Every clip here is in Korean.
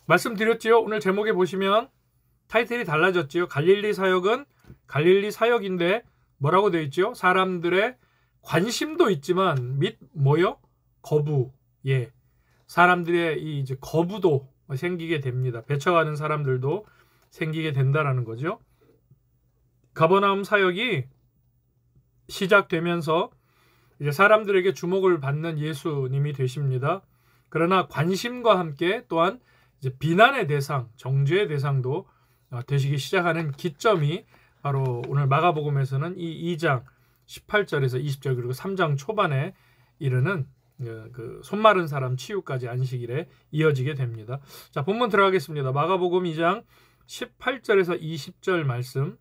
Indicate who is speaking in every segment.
Speaker 1: 말씀드렸지요. 오늘 제목에 보시면 타이틀이 달라졌지요. 갈릴리 사역은 갈릴리 사역인데 뭐라고 되어 있죠? 사람들의 관심도 있지만 및 뭐요? 거부. 예. 사람들의 이 이제 거부도 생기게 됩니다. 배척하는 사람들도 생기게 된다라는 거죠. 가버나움 사역이 시작되면서 이제 사람들에게 주목을 받는 예수님이 되십니다. 그러나 관심과 함께 또한 이제 비난의 대상, 정죄의 대상도 되시기 시작하는 기점이 바로 오늘 마가복음에서는 이 2장 18절에서 20절 그리고 3장 초반에 이르는 그 손마른 사람 치유까지 안식일에 이어지게 됩니다. 자, 본문 들어가겠습니다. 마가복음 2장 18절에서 20절 말씀.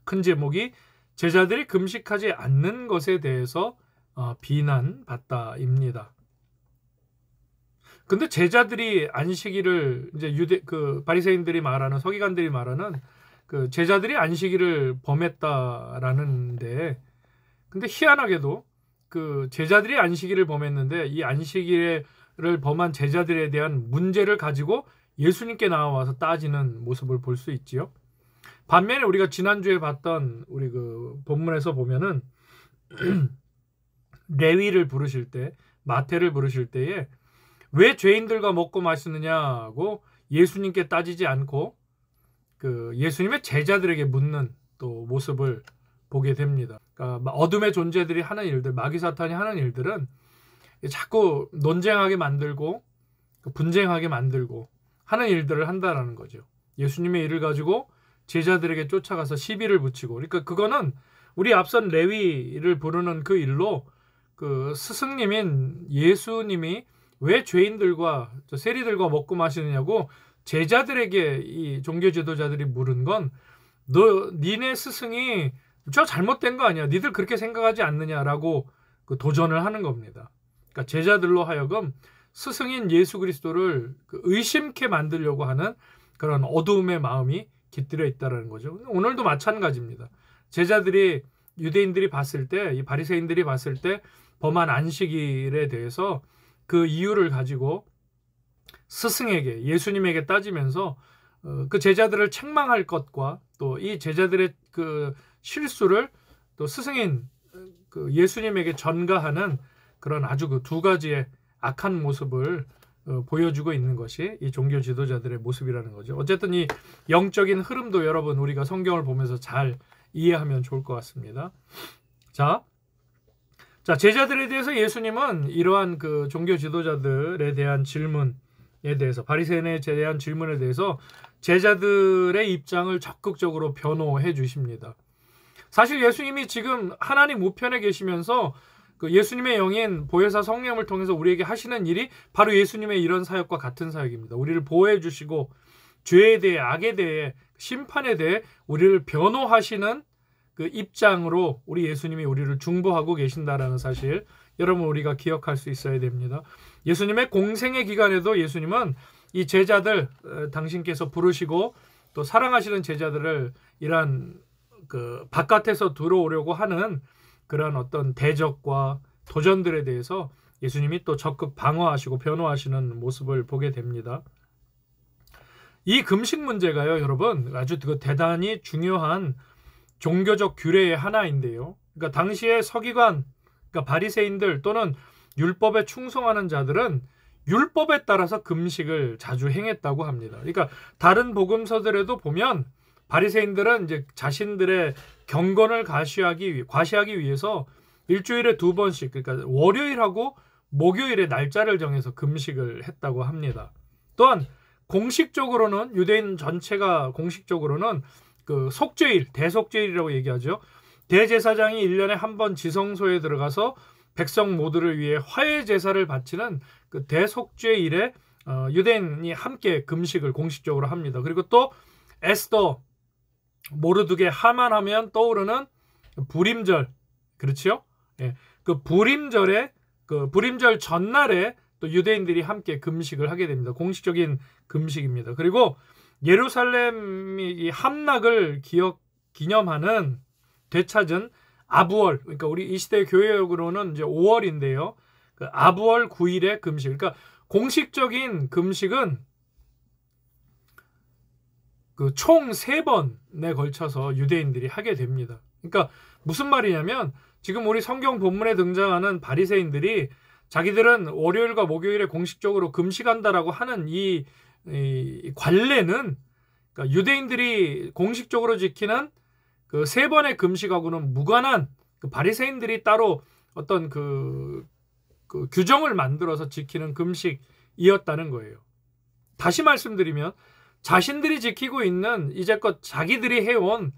Speaker 1: 큰 제목이 제자들이 금식하지 않는 것에 대해서 비난받다입니다. 근데 제자들이 안식일을 이제 바리새인들이 말하는 서기관들이 말하는 그 제자들이 안식일을 범했다라는데, 근데 희한하게도 그 제자들이 안식일을 범했는데 이 안식일을 범한 제자들에 대한 문제를 가지고 예수님께 나와서 따지는 모습을 볼 수 있지요. 반면에 우리가 지난주에 봤던 우리 그 본문에서 보면은 레위를 부르실 때, 마태를 부르실 때에 왜 죄인들과 먹고 마시느냐고 예수님께 따지지 않고 그 예수님의 제자들에게 묻는 또 모습을 보게 됩니다. 그러니까 어둠의 존재들이 하는 일들, 마귀 사탄이 하는 일들은 자꾸 논쟁하게 만들고 분쟁하게 만들고 하는 일들을 한다라는 거죠. 예수님의 일을 가지고 제자들에게 쫓아가서 시비를 붙이고, 그러니까 그거는 우리 앞선 레위를 부르는 그 일로 그 스승님인 예수님이 왜 죄인들과 세리들과 먹고 마시느냐고 제자들에게 이 종교 지도자들이 물은 건 니네 스승이 저 잘못된 거 아니야, 니들 그렇게 생각하지 않느냐라고 그 도전을 하는 겁니다. 그러니까 제자들로 하여금 스승인 예수 그리스도를 의심케 만들려고 하는 그런 어두움의 마음이 깃들여 있다는 거죠. 오늘도 마찬가지입니다. 제자들이, 유대인들이 봤을 때, 이 바리새인들이 봤을 때 범한 안식일에 대해서 그 이유를 가지고 스승에게, 예수님에게 따지면서 그 제자들을 책망할 것과 또 이 제자들의 그 실수를 또 스승인 그 예수님에게 전가하는 그런 아주 그 두 가지의 악한 모습을 보여주고 있는 것이 이 종교 지도자들의 모습이라는 거죠. 어쨌든 이 영적인 흐름도 여러분 우리가 성경을 보면서 잘 이해하면 좋을 것 같습니다. 자, 제자들에 대해서 예수님은 이러한 그 종교 지도자들에 대한 질문에 대해서, 바리새인에 대한 질문에 대해서 제자들의 입장을 적극적으로 변호해 주십니다. 사실 예수님이 지금 하나님 우편에 계시면서 그 예수님의 영인 보혜사 성령을 통해서 우리에게 하시는 일이 바로 예수님의 이런 사역과 같은 사역입니다. 우리를 보호해 주시고 죄에 대해, 악에 대해, 심판에 대해 우리를 변호하시는 그 입장으로 우리 예수님이 우리를 중보하고 계신다라는 사실, 여러분 우리가 기억할 수 있어야 됩니다. 예수님의 공생의 기간에도 예수님은 이 제자들, 당신께서 부르시고 또 사랑하시는 제자들을 이러한 그 바깥에서 들어오려고 하는 그런 어떤 대적과 도전들에 대해서 예수님이 또 적극 방어하시고 변호하시는 모습을 보게 됩니다. 이 금식 문제가요, 여러분 아주 대단히 중요한 종교적 규례의 하나인데요. 그러니까 당시의 서기관, 그러니까 바리새인들 또는 율법에 충성하는 자들은 율법에 따라서 금식을 자주 행했다고 합니다. 그러니까 다른 복음서들에도 보면 바리새인들은 이제 자신들의 경건을 과시하기 위해서 일주일에 2번씩, 그러니까 월요일하고 목요일에 날짜를 정해서 금식을 했다고 합니다. 또한 공식적으로는, 유대인 전체가 공식적으로는 그 속죄일, 대속죄일이라고 얘기하죠. 대제사장이 1년에 한 번 지성소에 들어가서 백성 모두를 위해 화해 제사를 바치는 그 대속죄일에 유대인이 함께 금식을 공식적으로 합니다. 그리고 또 에스더, 모르드게, 하만 하면 떠오르는 불임절, 그렇죠? 예, 그 불임절 전날에 또 유대인들이 함께 금식을 하게 됩니다. 공식적인 금식입니다. 그리고 예루살렘이 이 함락을 기념하는 되찾은 아부월, 그러니까 우리 이 시대의 교회역으로는 이제 5월인데요. 그 아부월 9일의 금식. 그러니까 공식적인 금식은 그 총 3번에 걸쳐서 유대인들이 하게 됩니다. 그러니까 무슨 말이냐면 지금 우리 성경 본문에 등장하는 바리새인들이 자기들은 월요일과 목요일에 공식적으로 금식한다라고 하는 이 관례는, 그러니까 유대인들이 공식적으로 지키는 그 3번의 금식하고는 무관한 그 바리새인들이 따로 어떤 그 규정을 만들어서 지키는 금식이었다는 거예요. 다시 말씀드리면 자신들이 지키고 있는 이제껏 자기들이 해온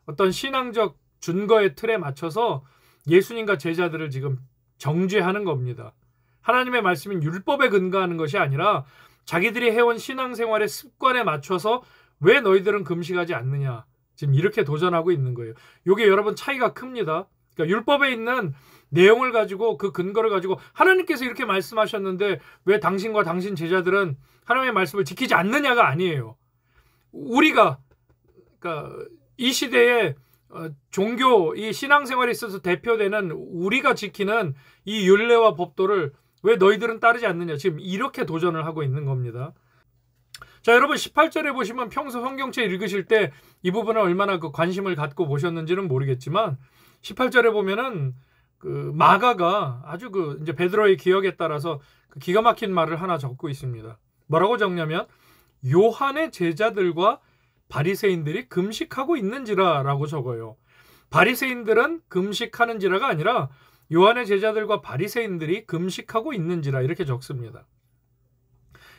Speaker 1: 어떤 신앙적 준거의 틀에 맞춰서 예수님과 제자들을 지금 정죄하는 겁니다. 하나님의 말씀인 율법에 근거하는 것이 아니라 자기들이 해온 신앙생활의 습관에 맞춰서 왜 너희들은 금식하지 않느냐, 지금 이렇게 도전하고 있는 거예요. 이게 여러분 차이가 큽니다. 그러니까 율법에 있는 내용을 가지고 그 근거를 가지고 하나님께서 이렇게 말씀하셨는데 왜 당신과 당신 제자들은 하나님의 말씀을 지키지 않느냐가 아니에요. 우리가, 그러니까 이 시대에 종교, 이 신앙생활에 있어서 대표되는 우리가 지키는 이 율례와 법도를 왜 너희들은 따르지 않느냐, 지금 이렇게 도전을 하고 있는 겁니다. 자, 여러분 18절에 보시면 평소 성경책 읽으실 때 이 부분을 얼마나 그 관심을 갖고 보셨는지는 모르겠지만 18절에 보면은 그 마가가 아주 그 이제 베드로의 기억에 따라서 그 기가 막힌 말을 하나 적고 있습니다. 뭐라고 적냐면 요한의 제자들과 바리새인들이 금식하고 있는지라라고 적어요. 바리새인들은 금식하는지라가 아니라 요한의 제자들과 바리새인들이 금식하고 있는지라 이렇게 적습니다.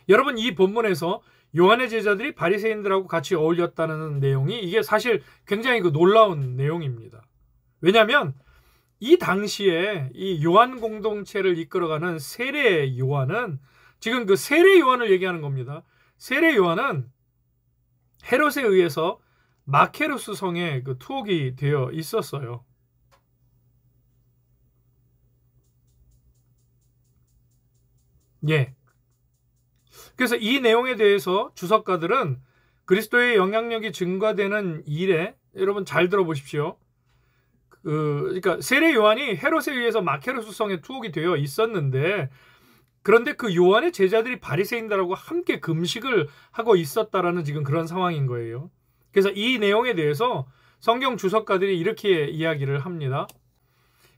Speaker 1: 여러분 이 본문에서 요한의 제자들이 바리새인들하고 같이 어울렸다는 내용이 이게 사실 굉장히 그 놀라운 내용입니다. 왜냐하면 이 당시에 이 요한 공동체를 이끌어가는 세례 요한은 지금 그 세례 요한을 얘기하는 겁니다. 세례 요한은 헤롯에 의해서 마케루스 성에 그 투옥이 되어 있었어요. 예. 그래서 이 내용에 대해서 주석가들은 그리스도의 영향력이 증가되는 일에, 여러분 잘 들어보십시오. 그러니까 세례 요한이 헤롯에 의해서 마케루스 성에 투옥이 되어 있었는데, 그런데 그 요한의 제자들이 바리새인들하고 함께 금식을 하고 있었다라는 지금 그런 상황인 거예요. 그래서 이 내용에 대해서 성경 주석가들이 이렇게 이야기를 합니다.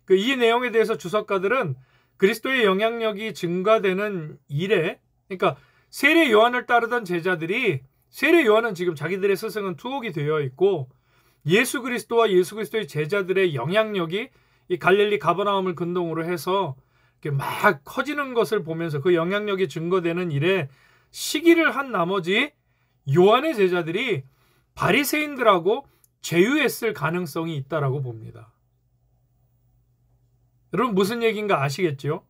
Speaker 1: 이 내용에 대해서 주석가들은 그리스도의 영향력이 증가되는 일에, 그러니까 세례 요한을 따르던 제자들이, 세례 요한은 지금 자기들의 스승은 투옥이 되어 있고 예수 그리스도와 예수 그리스도의 제자들의 영향력이 이 갈릴리 가버나움을 근동으로 해서 이렇게 막 커지는 것을 보면서 그 영향력이 증거되는 일에 시기를 한 나머지 요한의 제자들이 바리새인들하고 제휴했을 가능성이 있다라고 봅니다. 여러분 무슨 얘기인가 아시겠죠?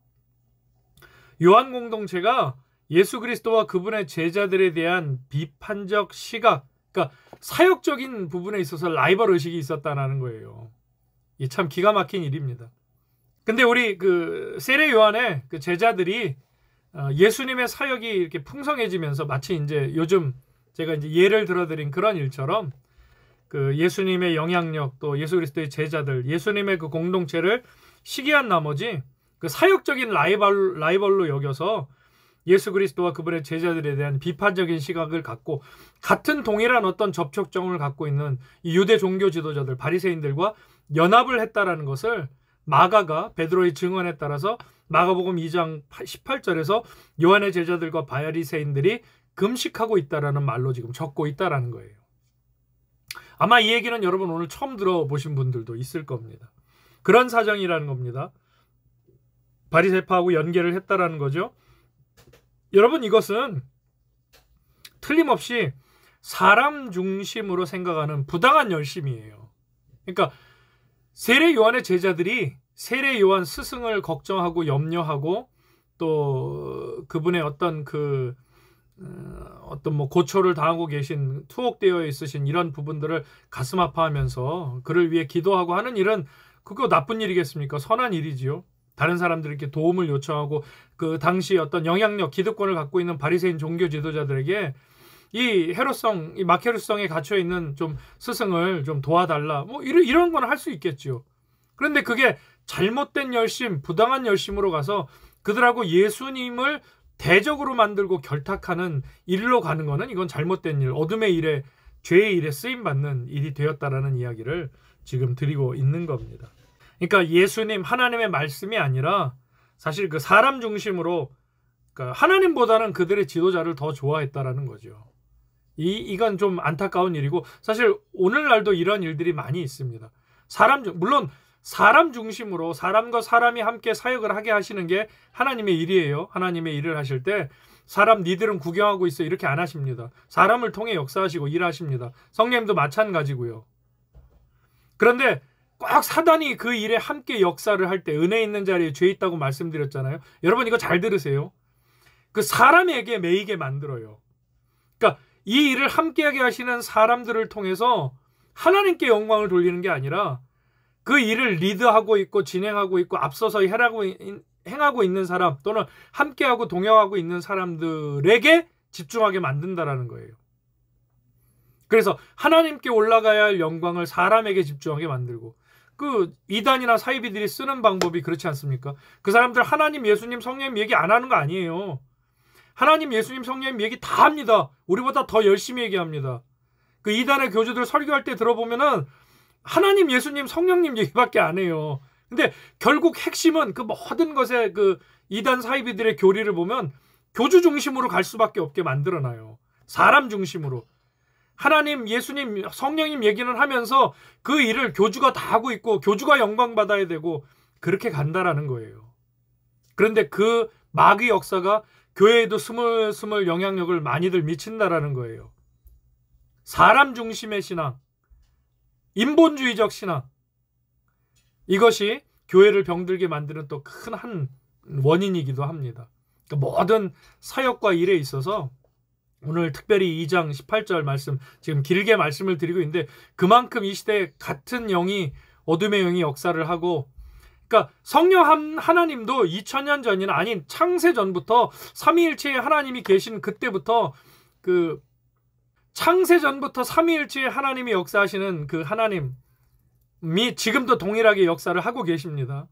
Speaker 1: 요한 공동체가 예수 그리스도와 그분의 제자들에 대한 비판적 시각, 그러니까 사역적인 부분에 있어서 라이벌 의식이 있었다는 거예요. 이 참 기가 막힌 일입니다. 근데 우리 그 세례 요한의 그 제자들이 예수님의 사역이 이렇게 풍성해지면서 마치 이제 요즘 제가 이제 예를 들어드린 그런 일처럼 그 예수님의 영향력, 또 예수 그리스도의 제자들, 예수님의 그 공동체를 시기한 나머지 그 사역적인 라이벌로 여겨서 예수 그리스도와 그분의 제자들에 대한 비판적인 시각을 갖고 같은 동일한 어떤 접촉점을 갖고 있는 이 유대 종교 지도자들, 바리새인들과 연합을 했다라는 것을 마가가 베드로의 증언에 따라서 마가복음 2장 18절에서 요한의 제자들과 바리새인들이 금식하고 있다라는 말로 지금 적고 있다라는 거예요. 아마 이 얘기는 여러분 오늘 처음 들어보신 분들도 있을 겁니다. 그런 사정이라는 겁니다. 바리새파하고 연계를 했다라는 거죠. 여러분 이것은 틀림없이 사람 중심으로 생각하는 부당한 열심이에요. 그러니까 세례 요한의 제자들이 세례 요한 스승을 걱정하고 염려하고 또 그분의 어떤 어떤 뭐 고초를 당하고 계신, 투옥되어 있으신 이런 부분들을 가슴 아파하면서 그를 위해 기도하고 하는 일은 그거 나쁜 일이겠습니까? 선한 일이지요. 다른 사람들에게 도움을 요청하고 그 당시 어떤 영향력, 기득권을 갖고 있는 바리새인 종교 지도자들에게 이 헤롯성, 이 마케루스성에 갇혀 있는 좀 스승을 좀 도와달라, 뭐 이런 건 할 수 있겠죠. 그런데 그게 잘못된 열심, 부당한 열심으로 가서 그들하고 예수님을 대적으로 만들고 결탁하는 일로 가는 거는 이건 잘못된 일, 어둠의 일에 죄의 일에 쓰임받는 일이 되었다라는 이야기를 지금 드리고 있는 겁니다. 그러니까 예수님, 하나님의 말씀이 아니라 사실 그 사람 중심으로, 그러니까 하나님보다는 그들의 지도자를 더 좋아했다라는 거죠. 이건 좀 안타까운 일이고, 사실 오늘날도 이런 일들이 많이 있습니다. 물론 사람 중심으로 사람과 사람이 함께 사역을 하게 하시는 게 하나님의 일이에요. 하나님의 일을 하실 때 사람 니들은 구경하고 있어 이렇게 안 하십니다. 사람을 통해 역사하시고 일하십니다. 성령님도 마찬가지고요. 그런데 꼭 사단이 그 일에 함께 역사를 할 때 은혜 있는 자리에 죄 있다고 말씀드렸잖아요. 여러분 이거 잘 들으세요. 그 사람에게 매이게 만들어요. 그러니까 이 일을 함께하게 하시는 사람들을 통해서 하나님께 영광을 돌리는 게 아니라 그 일을 리드하고 있고 진행하고 있고 앞서서 행하고 있는 사람 또는 함께하고 동역하고 있는 사람들에게 집중하게 만든다라는 거예요. 그래서 하나님께 올라가야 할 영광을 사람에게 집중하게 만들고, 그 이단이나 사이비들이 쓰는 방법이 그렇지 않습니까? 그 사람들 하나님, 예수님, 성령님 얘기 안 하는 거 아니에요. 하나님, 예수님, 성령님 얘기 다 합니다. 우리보다 더 열심히 얘기합니다. 그 이단의 교주들 설교할 때 들어보면은 하나님, 예수님, 성령님 얘기밖에 안 해요. 근데 결국 핵심은 그 모든 것에 그 이단 사이비들의 교리를 보면 교주 중심으로 갈 수밖에 없게 만들어놔요. 사람 중심으로. 하나님, 예수님, 성령님 얘기는 하면서 그 일을 교주가 다 하고 있고 교주가 영광 받아야 되고 그렇게 간다라는 거예요. 그런데 그 마귀 역사가 교회에도 스물스물 영향력을 많이들 미친다라는 거예요. 사람 중심의 신앙, 인본주의적 신앙, 이것이 교회를 병들게 만드는 또 큰 한 원인이기도 합니다. 그러니까 모든 사역과 일에 있어서 오늘 특별히 2장 18절 말씀, 지금 길게 말씀을 드리고 있는데 그만큼 이 시대에 같은 영이, 어둠의 영이 역사를 하고, 그러니까 성령 하나님도 2000년 전이나 아닌 창세 전부터 삼위일체의 하나님이 계신 그때부터 그 창세 전부터 삼위일체의 하나님이 역사하시는 그 하나님이 지금도 동일하게 역사를 하고 계십니다.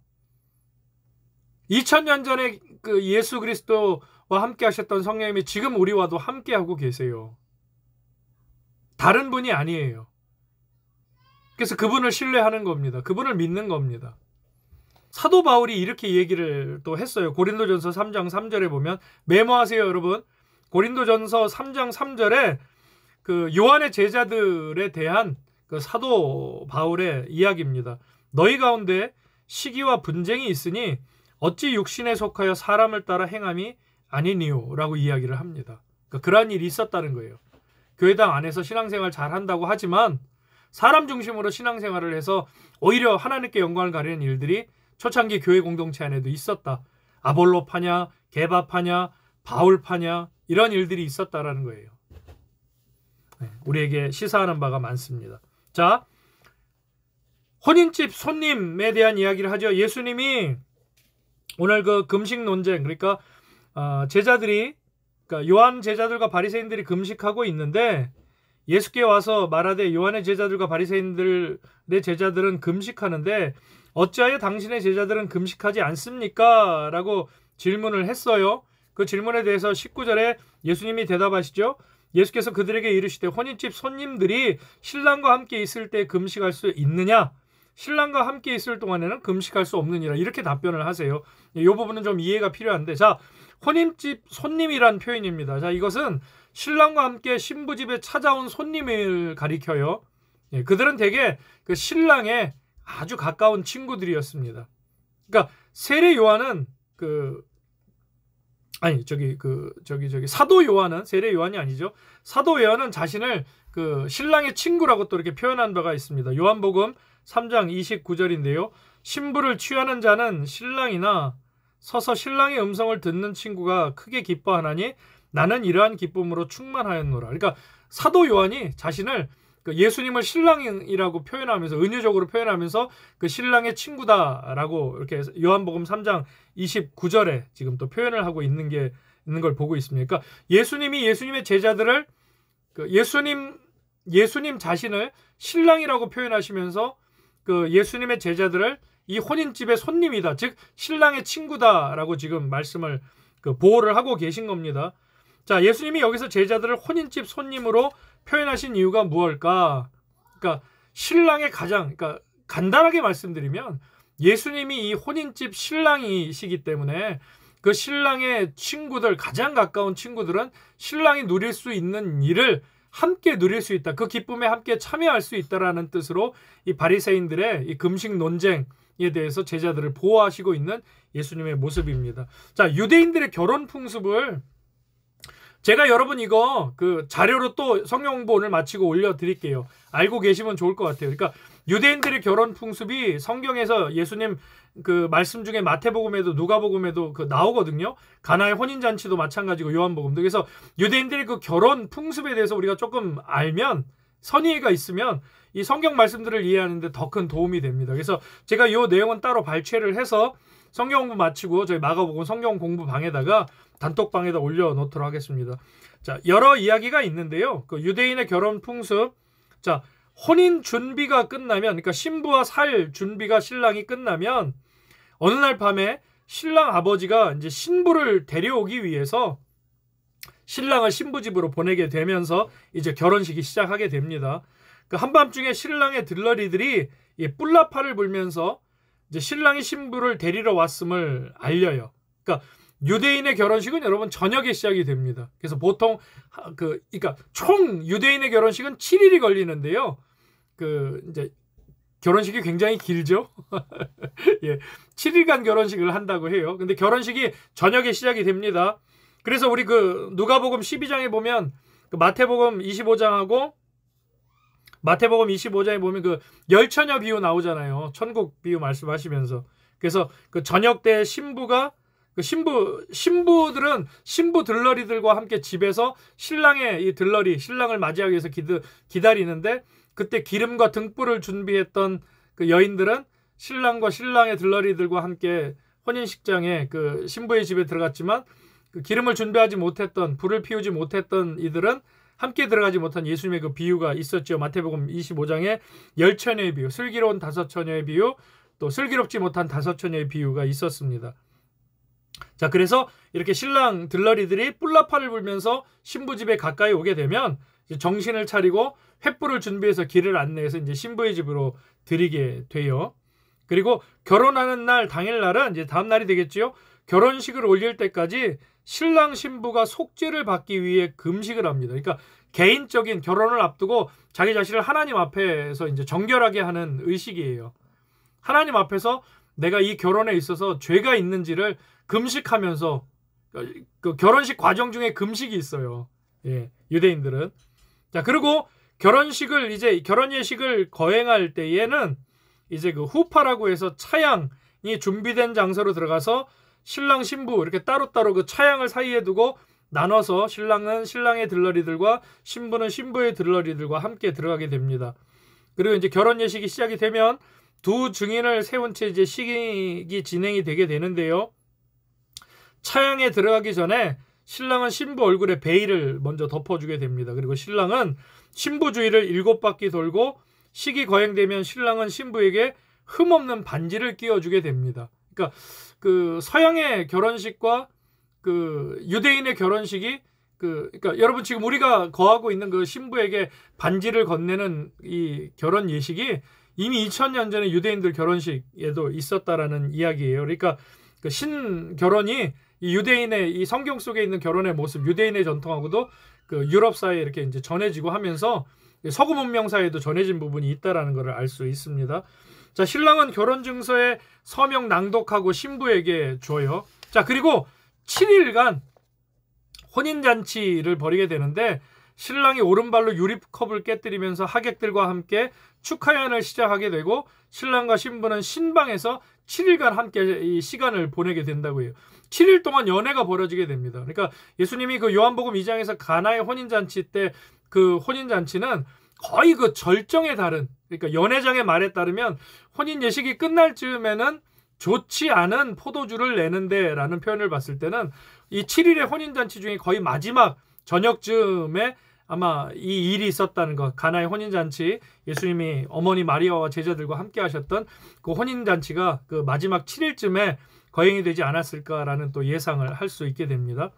Speaker 1: 2000년 전에 그 예수 그리스도와 함께 하셨던 성령님이 지금 우리와도 함께 하고 계세요. 다른 분이 아니에요. 그래서 그분을 신뢰하는 겁니다. 그분을 믿는 겁니다. 사도 바울이 이렇게 얘기를 또 했어요. 고린도전서 3장 3절에 보면, 메모하세요 여러분. 고린도전서 3장 3절에 그 요한의 제자들에 대한 그 사도 바울의 이야기입니다. 너희 가운데 시기와 분쟁이 있으니 어찌 육신에 속하여 사람을 따라 행함이 아니니요 라고 이야기를 합니다. 그러니까 그러한 일이 있었다는 거예요. 교회당 안에서 신앙생활 잘한다고 하지만 사람 중심으로 신앙생활을 해서 오히려 하나님께 영광을 가리는 일들이 초창기 교회 공동체 안에도 있었다. 아볼로파냐, 게바파냐, 바울파냐, 이런 일들이 있었다라는 거예요. 우리에게 시사하는 바가 많습니다. 자, 혼인집 손님에 대한 이야기를 하죠. 예수님이 오늘 그 금식 논쟁, 그러니까 제자들이, 그러니까 요한 제자들과 바리새인들이 금식하고 있는데 예수께 와서 말하되 요한의 제자들과 바리새인들의 제자들은 금식하는데 어찌하여 당신의 제자들은 금식하지 않습니까? 라고 질문을 했어요. 그 질문에 대해서 19절에 예수님이 대답하시죠. 예수께서 그들에게 이르시되 혼인집 손님들이 신랑과 함께 있을 때 금식할 수 있느냐? 신랑과 함께 있을 동안에는 금식할 수 없느니라. 이렇게 답변을 하세요. 이 부분은 좀 이해가 필요한데, 자, 혼인집 손님이란 표현입니다. 자, 이것은 신랑과 함께 신부집에 찾아온 손님을 가리켜요. 예, 그들은 대개 그 신랑의 아주 가까운 친구들이었습니다. 그러니까 세례 요한은 사도 요한은, 세례 요한이 아니죠. 사도 요한은 자신을 그 신랑의 친구라고 또 이렇게 표현한 바가 있습니다. 요한복음 3장 29절인데요. 신부를 취하는 자는 신랑이나 서서 신랑의 음성을 듣는 친구가 크게 기뻐하나니 나는 이러한 기쁨으로 충만하였노라. 그러니까 사도 요한이 자신을 그 예수님을 신랑이라고 표현하면서, 은유적으로 표현하면서 그 신랑의 친구다라고 이렇게 요한복음 3장 29절에 지금 또 표현을 하고 있는 걸 보고 있습니다. 그러니까 예수님이 예수님의 제자들을 그 예수님 자신을 신랑이라고 표현하시면서 그 예수님의 제자들을 이 혼인집의 손님이다, 즉 신랑의 친구다라고 지금 말씀을 보호를 하고 계신 겁니다. 자, 예수님이 여기서 제자들을 혼인집 손님으로 표현하신 이유가 무엇일까? 그러니까 신랑의 가장, 그러니까 간단하게 말씀드리면 예수님이 이 혼인집 신랑이시기 때문에 그 신랑의 친구들, 가장 가까운 친구들은 신랑이 누릴 수 있는 일을 함께 누릴 수 있다. 그 기쁨에 함께 참여할 수 있다라는 뜻으로 이 바리새인들의 이 금식 논쟁에 대해서 제자들을 보호하시고 있는 예수님의 모습입니다. 자, 유대인들의 결혼 풍습을 제가 여러분 이거 그 자료로 또 성경 공부 오늘 마치고 올려드릴게요. 알고 계시면 좋을 것 같아요. 그러니까 유대인들의 결혼 풍습이 성경에서 예수님 그 말씀 중에 마태복음에도 누가복음에도 그 나오거든요. 가나의 혼인잔치도 마찬가지고 요한복음도. 그래서 유대인들의 그 결혼 풍습에 대해서 우리가 조금 알면, 선의가 있으면 이 성경 말씀들을 이해하는데 더 큰 도움이 됩니다. 그래서 제가 이 내용은 따로 발췌를 해서 성경 공부 마치고 저희 마가복음 성경 공부 방에다가 단톡방에다 올려놓도록 하겠습니다. 자, 여러 이야기가 있는데요. 그 유대인의 결혼 풍습. 자, 혼인 준비가 끝나면, 그러니까 신부와 살 준비가 신랑이 끝나면 어느 날 밤에 신랑 아버지가 이제 신부를 데려오기 위해서 신랑을 신부 집으로 보내게 되면서 이제 결혼식이 시작하게 됩니다. 그 한밤중에 신랑의 들러리들이 이 뿔라파를 불면서 이제 신랑이 신부를 데리러 왔음을 알려요. 그러니까 유대인의 결혼식은 여러분 저녁에 시작이 됩니다. 그래서 보통 그러니까 총 유대인의 결혼식은 7일이 걸리는데요. 그 이제 결혼식이 굉장히 길죠. 예, 7일간 결혼식을 한다고 해요. 근데 결혼식이 저녁에 시작이 됩니다. 그래서 우리 그 누가복음 12장에 보면 그 마태복음 25장하고 마태복음 25장에 보면 그 열처녀 비유 나오잖아요. 천국 비유 말씀하시면서. 그래서 그 저녁 때 신부가 그 신부들은 신부 들러리들과 함께 집에서 신랑의 이 들러리, 신랑을 맞이하기 위해서 기다리는데 그때 기름과 등불을 준비했던 그 여인들은 신랑과 신랑의 들러리들과 함께 혼인식장에 그 신부의 집에 들어갔지만 그 기름을 준비하지 못했던, 불을 피우지 못했던 이들은 함께 들어가지 못한 예수님의 그 비유가 있었죠. 마태복음 25장에 열처녀의 비유, 슬기로운 5처녀의 비유, 또 슬기롭지 못한 5처녀의 비유가 있었습니다. 자, 그래서 이렇게 신랑 들러리들이 뿔라파를 불면서 신부 집에 가까이 오게 되면 이제 정신을 차리고 횃불을 준비해서 길을 안내해서 이제 신부의 집으로 들이게 돼요. 그리고 결혼하는 날 당일날은 이제 다음 날이 되겠지요. 결혼식을 올릴 때까지 신랑 신부가 속죄를 받기 위해 금식을 합니다. 그러니까 개인적인 결혼을 앞두고 자기 자신을 하나님 앞에서 이제 정결하게 하는 의식이에요. 하나님 앞에서 내가 이 결혼에 있어서 죄가 있는지를 금식하면서, 그 결혼식 과정 중에 금식이 있어요. 예, 유대인들은. 자, 그리고 결혼식을 이제 결혼 예식을 거행할 때에는 이제 그 후파라고 해서 차양이 준비된 장소로 들어가서 신랑 신부 이렇게 따로따로 그 차양을 사이에 두고 나눠서 신랑은 신랑의 들러리들과 신부는 신부의 들러리들과 함께 들어가게 됩니다. 그리고 이제 결혼 예식이 시작이 되면 두 증인을 세운 채 이제 식이 진행이 되게 되는데요. 차양에 들어가기 전에 신랑은 신부 얼굴에 베일을 먼저 덮어주게 됩니다. 그리고 신랑은 신부 주위를 7바퀴 돌고 식이 거행되면 신랑은 신부에게 흠없는 반지를 끼워주게 됩니다. 그러니까 그 서양의 결혼식과 그 유대인의 결혼식이 그러니까 여러분 지금 우리가 거하고 있는 그 신부에게 반지를 건네는 이 결혼 예식이 이미 2000년 전에 유대인들 결혼식에도 있었다라는 이야기예요. 그러니까 그 신결혼이 이 유대인의 이 성경 속에 있는 결혼의 모습, 유대인의 전통하고도 그 유럽 사회에 이렇게 이제 전해지고 하면서 서구 문명 사회에도 전해진 부분이 있다라는 것을 알 수 있습니다. 자, 신랑은 결혼 증서에 서명 낭독하고 신부에게 줘요. 자, 그리고 7일간 혼인잔치를 벌이게 되는데 신랑이 오른발로 유리컵을 깨뜨리면서 하객들과 함께 축하연을 시작하게 되고 신랑과 신부는 신방에서 7일간 함께 이 시간을 보내게 된다고 해요. 7일 동안 연애가 벌어지게 됩니다. 그러니까 예수님이 그 요한복음 2장에서 가나의 혼인잔치 때 그 혼인잔치는 거의 그 절정에 달은, 그러니까 연회장의 말에 따르면 혼인 예식이 끝날 즈음에는 좋지 않은 포도주를 내는데 라는 표현을 봤을 때는 이 7일의 혼인잔치 중에 거의 마지막 저녁쯤에 아마 이 일이 있었다는 것, 가나의 혼인잔치, 예수님이 어머니 마리아와 제자들과 함께 하셨던 그 혼인잔치가 그 마지막 7일쯤에 거행이 되지 않았을까라는 또 예상을 할 수 있게 됩니다.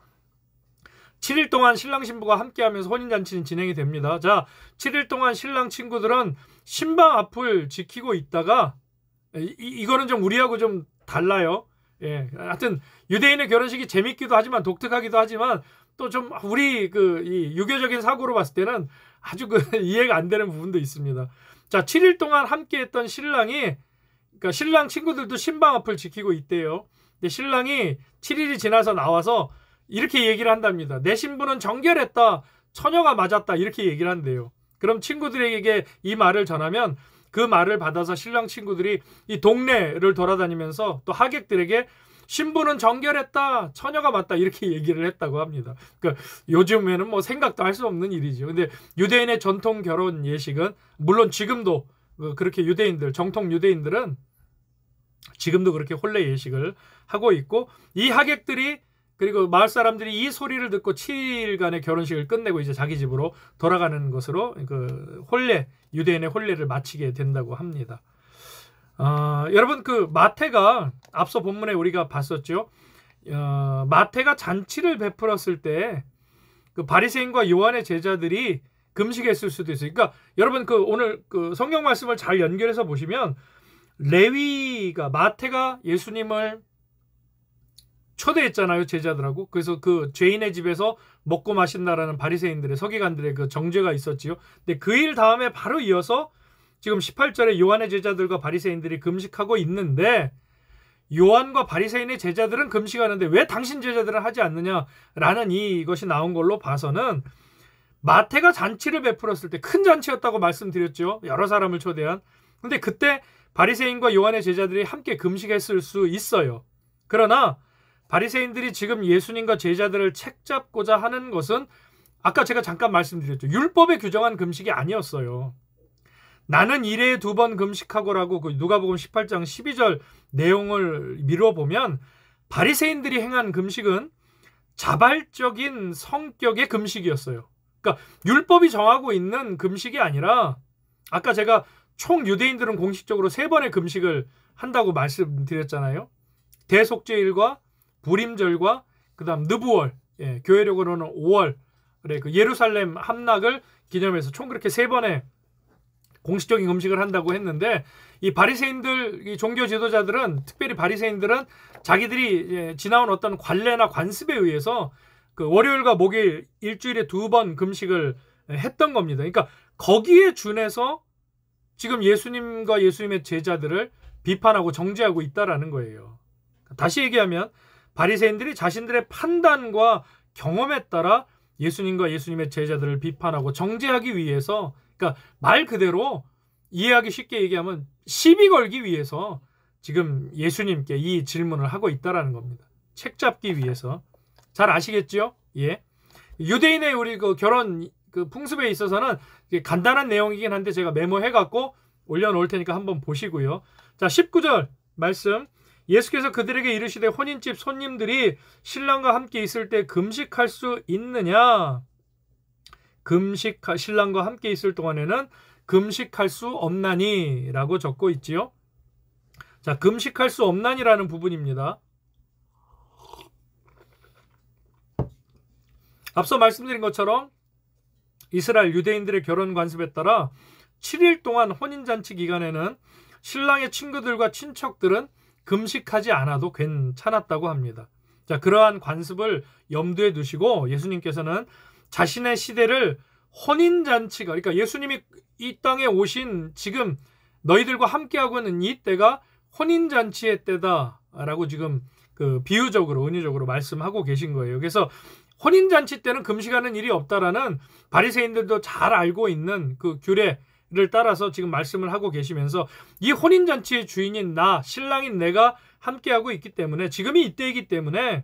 Speaker 1: 7일 동안 신랑 신부가 함께하면서 혼인잔치는 진행이 됩니다. 자, 7일 동안 신랑 친구들은 신방 앞을 지키고 있다가 이거는 좀 우리하고 좀 달라요. 예, 하여튼 유대인의 결혼식이 재밌기도 하지만 독특하기도 하지만 또 좀 우리 이 유교적인 사고로 봤을 때는 아주 이해가 안 되는 부분도 있습니다. 자, 7일 동안 함께했던 신랑이, 그러니까 신랑 친구들도 신방 앞을 지키고 있대요. 근데 신랑이 7일이 지나서 나와서 이렇게 얘기를 한답니다. 내 신부는 정결했다, 처녀가 맞았다, 이렇게 얘기를 한대요. 그럼 친구들에게 이 말을 전하면 그 말을 받아서 신랑 친구들이 이 동네를 돌아다니면서 또 하객들에게 신부는 정결했다, 처녀가 맞다, 이렇게 얘기를 했다고 합니다. 그러니까 요즘에는 뭐 생각도 할 수 없는 일이죠. 근데 유대인의 전통 결혼 예식은 물론 지금도 그렇게 유대인들, 정통 유대인들은 지금도 그렇게 혼례 예식을 하고 있고, 이 하객들이 그리고 마을 사람들이 이 소리를 듣고 7일간의 결혼식을 끝내고 이제 자기 집으로 돌아가는 것으로 혼례, 유대인의 혼례를 마치게 된다고 합니다. 여러분, 마태가 앞서 본문에 우리가 봤었죠. 마태가 잔치를 베풀었을 때 바리새인과 요한의 제자들이 금식했을 수도 있어요. 그러니까 여러분 오늘 성경 말씀을 잘 연결해서 보시면 레위가, 마태가 예수님을 초대했잖아요, 제자들하고. 그래서 죄인의 집에서 먹고 마신다라는 바리새인들의, 서기관들의 정죄가 있었지요. 근데 그 일 다음에 바로 이어서 지금 18절에 요한의 제자들과 바리새인들이 금식하고 있는데, 요한과 바리새인의 제자들은 금식하는데 왜 당신 제자들은 하지 않느냐라는 이것이 나온 걸로 봐서는 마태가 잔치를 베풀었을 때 큰 잔치였다고 말씀드렸죠. 여러 사람을 초대한. 근데 그때 바리새인과 요한의 제자들이 함께 금식했을 수 있어요. 그러나 바리새인들이 지금 예수님과 제자들을 책잡고자 하는 것은 아까 제가 잠깐 말씀드렸죠. 율법에 규정한 금식이 아니었어요. 나는 일에 2번 금식하고라고 누가복음 18장 12절 내용을 미뤄보면 바리새인들이 행한 금식은 자발적인 성격의 금식이었어요. 그러니까 율법이 정하고 있는 금식이 아니라, 아까 제가 총 유대인들은 공식적으로 3번의 금식을 한다고 말씀드렸잖아요. 대속죄일과 불임절과 그다음 느부월, 교회력으로는 5월, 예루살렘 함락을 기념해서 총 그렇게 3번의 공식적인 금식을 한다고 했는데, 이 바리새인들, 이 종교 지도자들은, 특별히 바리새인들은 자기들이 지나온 어떤 관례나 관습에 의해서 월요일과 목요일 일주일에 2번 금식을 했던 겁니다. 그러니까 거기에 준해서 지금 예수님과 예수님의 제자들을 비판하고 정죄하고 있다라는 거예요. 다시 얘기하면 바리새인들이 자신들의 판단과 경험에 따라 예수님과 예수님의 제자들을 비판하고 정죄하기 위해서, 그러니까 말 그대로 이해하기 쉽게 얘기하면 시비 걸기 위해서 지금 예수님께 이 질문을 하고 있다라는 겁니다. 책 잡기 위해서. 잘 아시겠죠? 예. 유대인의 우리 결혼 풍습에 있어서는 간단한 내용이긴 한데 제가 메모해갖고 올려놓을 테니까 한번 보시고요. 자, 19절 말씀. 예수께서 그들에게 이르시되 혼인집 손님들이 신랑과 함께 있을 때 금식할 수 있느냐? 신랑과 함께 있을 동안에는 금식할 수 없나니 라고 적고 있지요. 자, 금식할 수 없나니라는 부분입니다. 앞서 말씀드린 것처럼 이스라엘 유대인들의 결혼 관습에 따라 7일 동안 혼인잔치 기간에는 신랑의 친구들과 친척들은 금식하지 않아도 괜찮았다고 합니다. 자, 그러한 관습을 염두에 두시고 예수님께서는 자신의 시대를 혼인잔치가, 그러니까 예수님이 이 땅에 오신 지금 너희들과 함께하고 있는 이 때가 혼인잔치의 때다라고 지금 비유적으로, 은유적으로 말씀하고 계신 거예요. 그래서 혼인잔치 때는 금식하는 일이 없다라는 바리새인들도 잘 알고 있는 그 규례를 따라서 지금 말씀을 하고 계시면서, 이 혼인잔치의 주인인 나, 신랑인 내가 함께하고 있기 때문에, 지금이 이때이기 때문에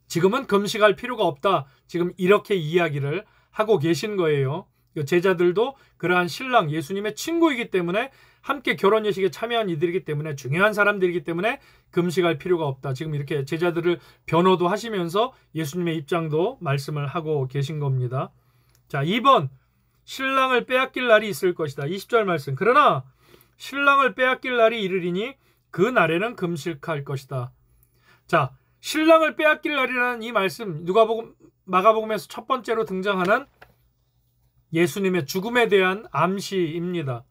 Speaker 1: 지금은 금식할 필요가 없다, 지금 이렇게 이야기를 하고 계신 거예요. 제자들도 그러한 신랑 예수님의 친구이기 때문에, 함께 결혼 예식에 참여한 이들이기 때문에, 중요한 사람들이기 때문에 금식할 필요가 없다, 지금 이렇게 제자들을 변호도 하시면서 예수님의 입장도 말씀을 하고 계신 겁니다. 자, 2번 신랑을 빼앗길 날이 있을 것이다. 20절 말씀. 그러나 신랑을 빼앗길 날이 이르리니 그 날에는 금식할 것이다. 자, 신랑을 빼앗길 날이라는 이 말씀, 마가복음에서 첫 번째로 등장하는 예수님의 죽음에 대한 암시입니다.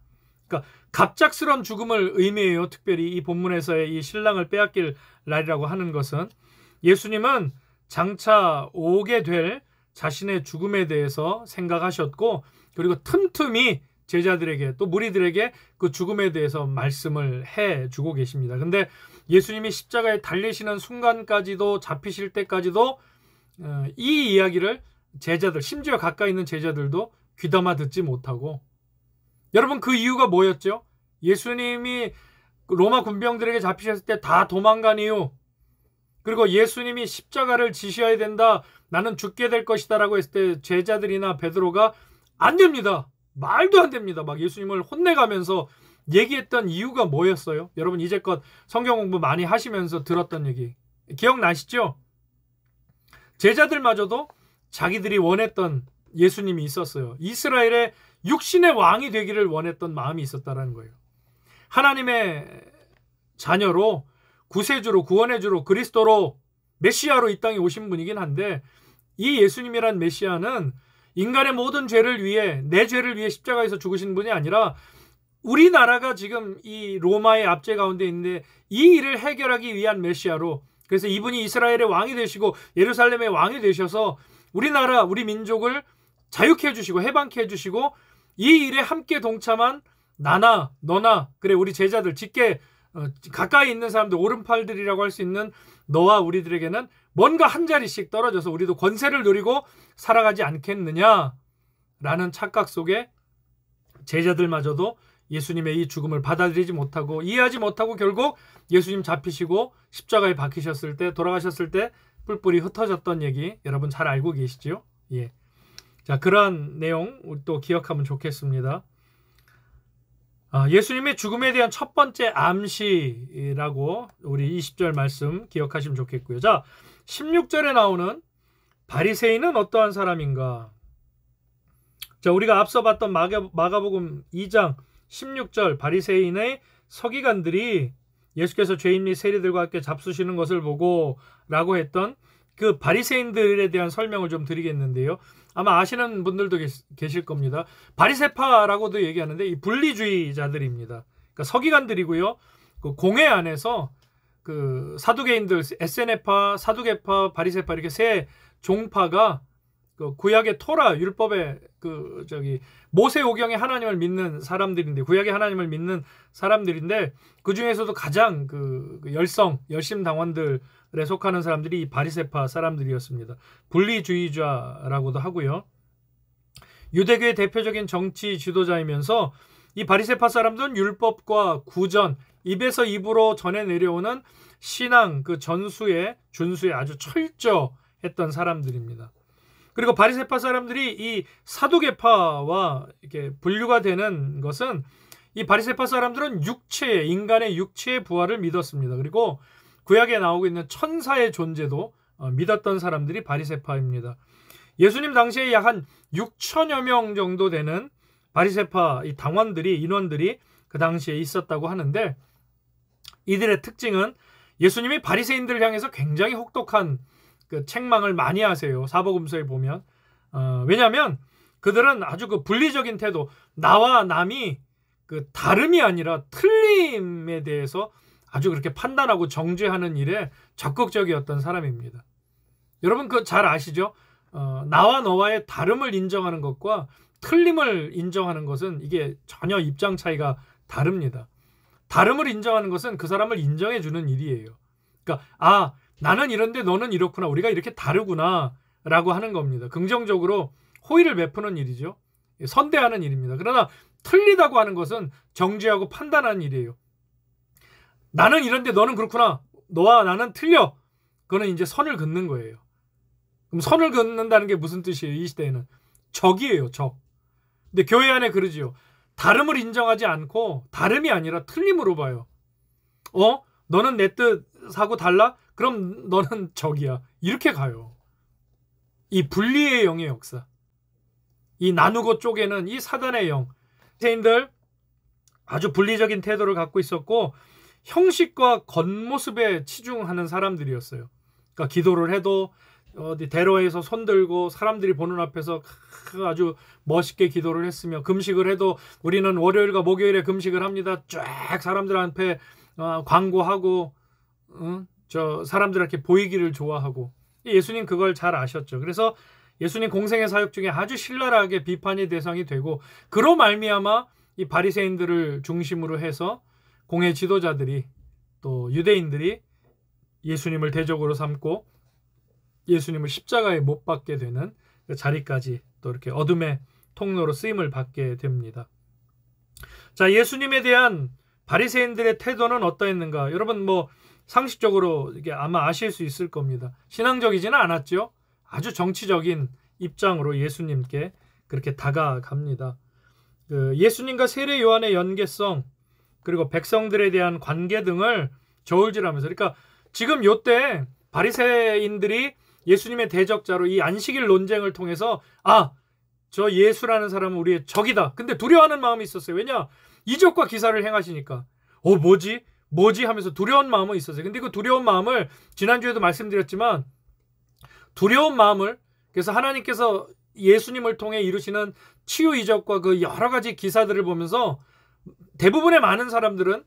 Speaker 1: 그러니까 갑작스런 죽음을 의미해요. 특별히 이 본문에서의 이 신랑을 빼앗길 날이라고 하는 것은 예수님은 장차 오게 될 자신의 죽음에 대해서 생각하셨고, 그리고 틈틈이 제자들에게 또 무리들에게 그 죽음에 대해서 말씀을 해주고 계십니다. 근데 예수님이 십자가에 달리시는 순간까지도, 잡히실 때까지도 이 이야기를 제자들, 심지어 가까이 있는 제자들도 귀담아 듣지 못하고, 여러분 그 이유가 뭐였죠? 예수님이 로마 군병들에게 잡히셨을 때 다 도망간 이유, 그리고 예수님이 십자가를 지셔야 된다, 나는 죽게 될 것이다 라고 했을 때 제자들이나 베드로가 안 됩니다, 말도 안 됩니다, 막 예수님을 혼내가면서 얘기했던 이유가 뭐였어요? 여러분 이제껏 성경 공부 많이 하시면서 들었던 얘기 기억나시죠? 제자들마저도 자기들이 원했던 예수님이 있었어요. 이스라엘의 육신의 왕이 되기를 원했던 마음이 있었다는 거예요. 하나님의 자녀로, 구세주로, 구원해주로, 그리스도로, 메시아로 이 땅에 오신 분이긴 한데, 이 예수님이란 메시아는 인간의 모든 죄를 위해, 내 죄를 위해 십자가에서 죽으신 분이 아니라 우리나라가 지금 이 로마의 압제 가운데 있는데 이 일을 해결하기 위한 메시아로, 그래서 이분이 이스라엘의 왕이 되시고 예루살렘의 왕이 되셔서 우리나라, 우리 민족을 자유케 해주시고 해방케 해주시고, 이 일에 함께 동참한 나나 너나, 그래 우리 제자들, 직계 가까이 있는 사람들, 오른팔들이라고 할 수 있는 너와 우리들에게는 뭔가 한 자리씩 떨어져서 우리도 권세를 누리고 살아가지 않겠느냐라는 착각 속에 제자들마저도 예수님의 이 죽음을 받아들이지 못하고 이해하지 못하고 결국 예수님 잡히시고 십자가에 박히셨을 때, 돌아가셨을 때 뿔뿔이 흩어졌던 얘기 여러분 잘 알고 계시죠? 예. 자, 그런 내용 또 기억하면 좋겠습니다. 예수님의 죽음에 대한 첫 번째 암시라고 우리 20절 말씀 기억하시면 좋겠고요. 자, 16절에 나오는 바리새인은 어떠한 사람인가? 자, 우리가 앞서 봤던 마가복음 2장 16절, 바리새인의 서기관들이 예수께서 죄인 및 세리들과 함께 잡수시는 것을 보고 라고 했던 그 바리새인들에 대한 설명을 좀 드리겠는데요. 아마 아시는 분들도 계실 겁니다. 바리새파라고도 얘기하는데 이 분리주의자들입니다. 그러니까 서기관들이고요. 그 공회 안에서 그 사두개인들, 에세네파, 사두개파, 바리새파 이렇게 세 종파가 그 구약의 토라 율법의 그 모세오경의 하나님을 믿는 사람들인데, 구약의 하나님을 믿는 사람들인데, 그 중에서도 가장 그 열심 당원들에 속하는 사람들이 이 바리새파 사람들이었습니다. 분리주의자라고도 하고요. 유대교의 대표적인 정치 지도자이면서 이 바리새파 사람들은 율법과 구전, 입에서 입으로 전해 내려오는 신앙 그 준수에 아주 철저했던 사람들입니다. 그리고 바리새파 사람들이 이 사두개파와 이렇게 분류가 되는 것은, 이 바리새파 사람들은 인간의 육체의 부활을 믿었습니다. 그리고 구약에 나오고 있는 천사의 존재도 믿었던 사람들이 바리새파입니다. 예수님 당시에 약 한 6천여 명 정도 되는 바리새파 이 인원들이 그 당시에 있었다고 하는데, 이들의 특징은 예수님이 바리새인들을 향해서 굉장히 혹독한 그 책망을 많이 하세요. 사복음서에 보면. 왜냐하면 그들은 아주 그 분리적인 태도, 나와 남이 그 다름이 아니라 틀림에 대해서 아주 그렇게 판단하고 정죄하는 일에 적극적이었던 사람입니다. 여러분 그 잘 아시죠? 나와 너와의 다름을 인정하는 것과 틀림을 인정하는 것은 이게 전혀 입장 차이가 다릅니다. 다름을 인정하는 것은 그 사람을 인정해 주는 일이에요. 그러니까 나는 이런데 너는 이렇구나, 우리가 이렇게 다르구나 라고 하는 겁니다. 긍정적으로 호의를 베푸는 일이죠. 선대하는 일입니다. 그러나 틀리다고 하는 것은 정죄하고 판단하는 일이에요. 나는 이런데 너는 그렇구나, 너와 나는 틀려, 그거는 이제 선을 긋는 거예요. 그럼 선을 긋는다는 게 무슨 뜻이에요? 이 시대에는 적이에요, 적. 근데 교회 안에 그러지요. 다름을 인정하지 않고 다름이 아니라 틀림으로 봐요. 너는 내 뜻하고 달라? 그럼 너는 적이야. 이렇게 가요. 이 분리의 영의 역사, 이 나누고 쪼개는 이 사단의 영. 바리새인들 아주 분리적인 태도를 갖고 있었고 형식과 겉모습에 치중하는 사람들이었어요. 그러니까 기도를 해도 어디 대로에서 손 들고 사람들이 보는 앞에서 아주 멋있게 기도를 했으며, 금식을 해도 우리는 월요일과 목요일에 금식을 합니다. 쫙 사람들 앞에 광고하고 저 사람들한테 보이기를 좋아하고. 예수님 그걸 잘 아셨죠. 그래서 예수님 공생의 사역 중에 아주 신랄하게 비판의 대상이 되고, 그로 말미암아 이 바리새인들을 중심으로 해서 공회 지도자들이 또 유대인들이 예수님을 대적으로 삼고 예수님을 십자가에 못 박게 되는 그 자리까지 또 이렇게 어둠의 통로로 쓰임을 받게 됩니다. 자, 예수님에 대한 바리새인들의 태도는 어떠했는가? 여러분 뭐 상식적으로 이게 아마 아실 수 있을 겁니다. 신앙적이지는 않았죠. 아주 정치적인 입장으로 예수님께 그렇게 다가갑니다. 그 예수님과 세례 요한의 연계성, 그리고 백성들에 대한 관계 등을 저울질하면서, 그러니까 지금 요때 바리새인들이 예수님의 대적자로 이 안식일 논쟁을 통해서 저 예수라는 사람은 우리의 적이다. 근데 두려워하는 마음이 있었어요. 왜냐? 이적과 기사를 행하시니까. 뭐지 하면서 두려운 마음은 있었어요. 근데 그 두려운 마음을 지난주에도 말씀드렸지만, 두려운 마음을, 그래서 하나님께서 예수님을 통해 이루시는 치유 이적과 그 여러 가지 기사들을 보면서 대부분의 많은 사람들은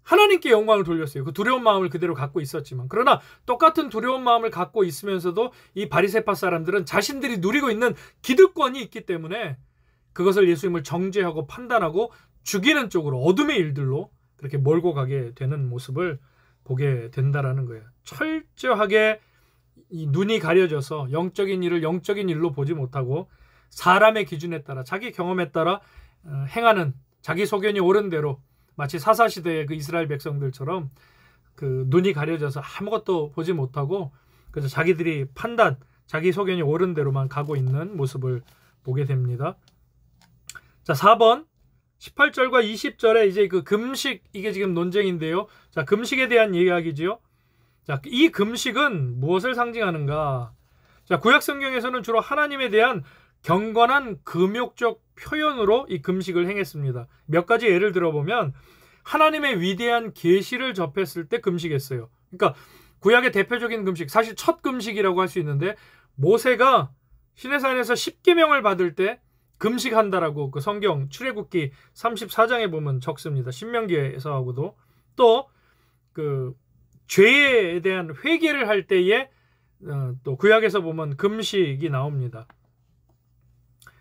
Speaker 1: 하나님께 영광을 돌렸어요. 그 두려운 마음을 그대로 갖고 있었지만, 그러나 똑같은 두려운 마음을 갖고 있으면서도 이 바리새파 사람들은 자신들이 누리고 있는 기득권이 있기 때문에 그것을 예수님을 정죄하고 판단하고 죽이는 쪽으로, 어둠의 일들로 그렇게 몰고 가게 되는 모습을 보게 된다라는 거예요. 철저하게 이 눈이 가려져서 영적인 일을 영적인 일로 보지 못하고 사람의 기준에 따라, 자기 경험에 따라 행하는, 자기 소견이 옳은 대로, 마치 사사시대의 그 이스라엘 백성들처럼 그 눈이 가려져서 아무것도 보지 못하고 그래서 자기들이 판단, 자기 소견이 옳은 대로만 가고 있는 모습을 보게 됩니다. 자, 4번 18절과 20절에 이제 그 금식, 이게 지금 논쟁인데요. 자, 금식에 대한 이야기지요. 자, 이 금식은 무엇을 상징하는가? 자, 구약 성경에서는 주로 하나님에 대한 경건한 금욕적 표현으로 이 금식을 행했습니다. 몇 가지 예를 들어보면, 하나님의 위대한 계시를 접했을 때 금식했어요. 그러니까 구약의 대표적인 금식, 사실 첫 금식이라고 할 수 있는데, 모세가 시내산에서 십계명을 받을 때 금식한다라고 그 성경 출애굽기 34장에 보면 적습니다. 신명기에서하고도. 또 그 죄에 대한 회개를 할 때에 또 구약에서 보면 금식이 나옵니다.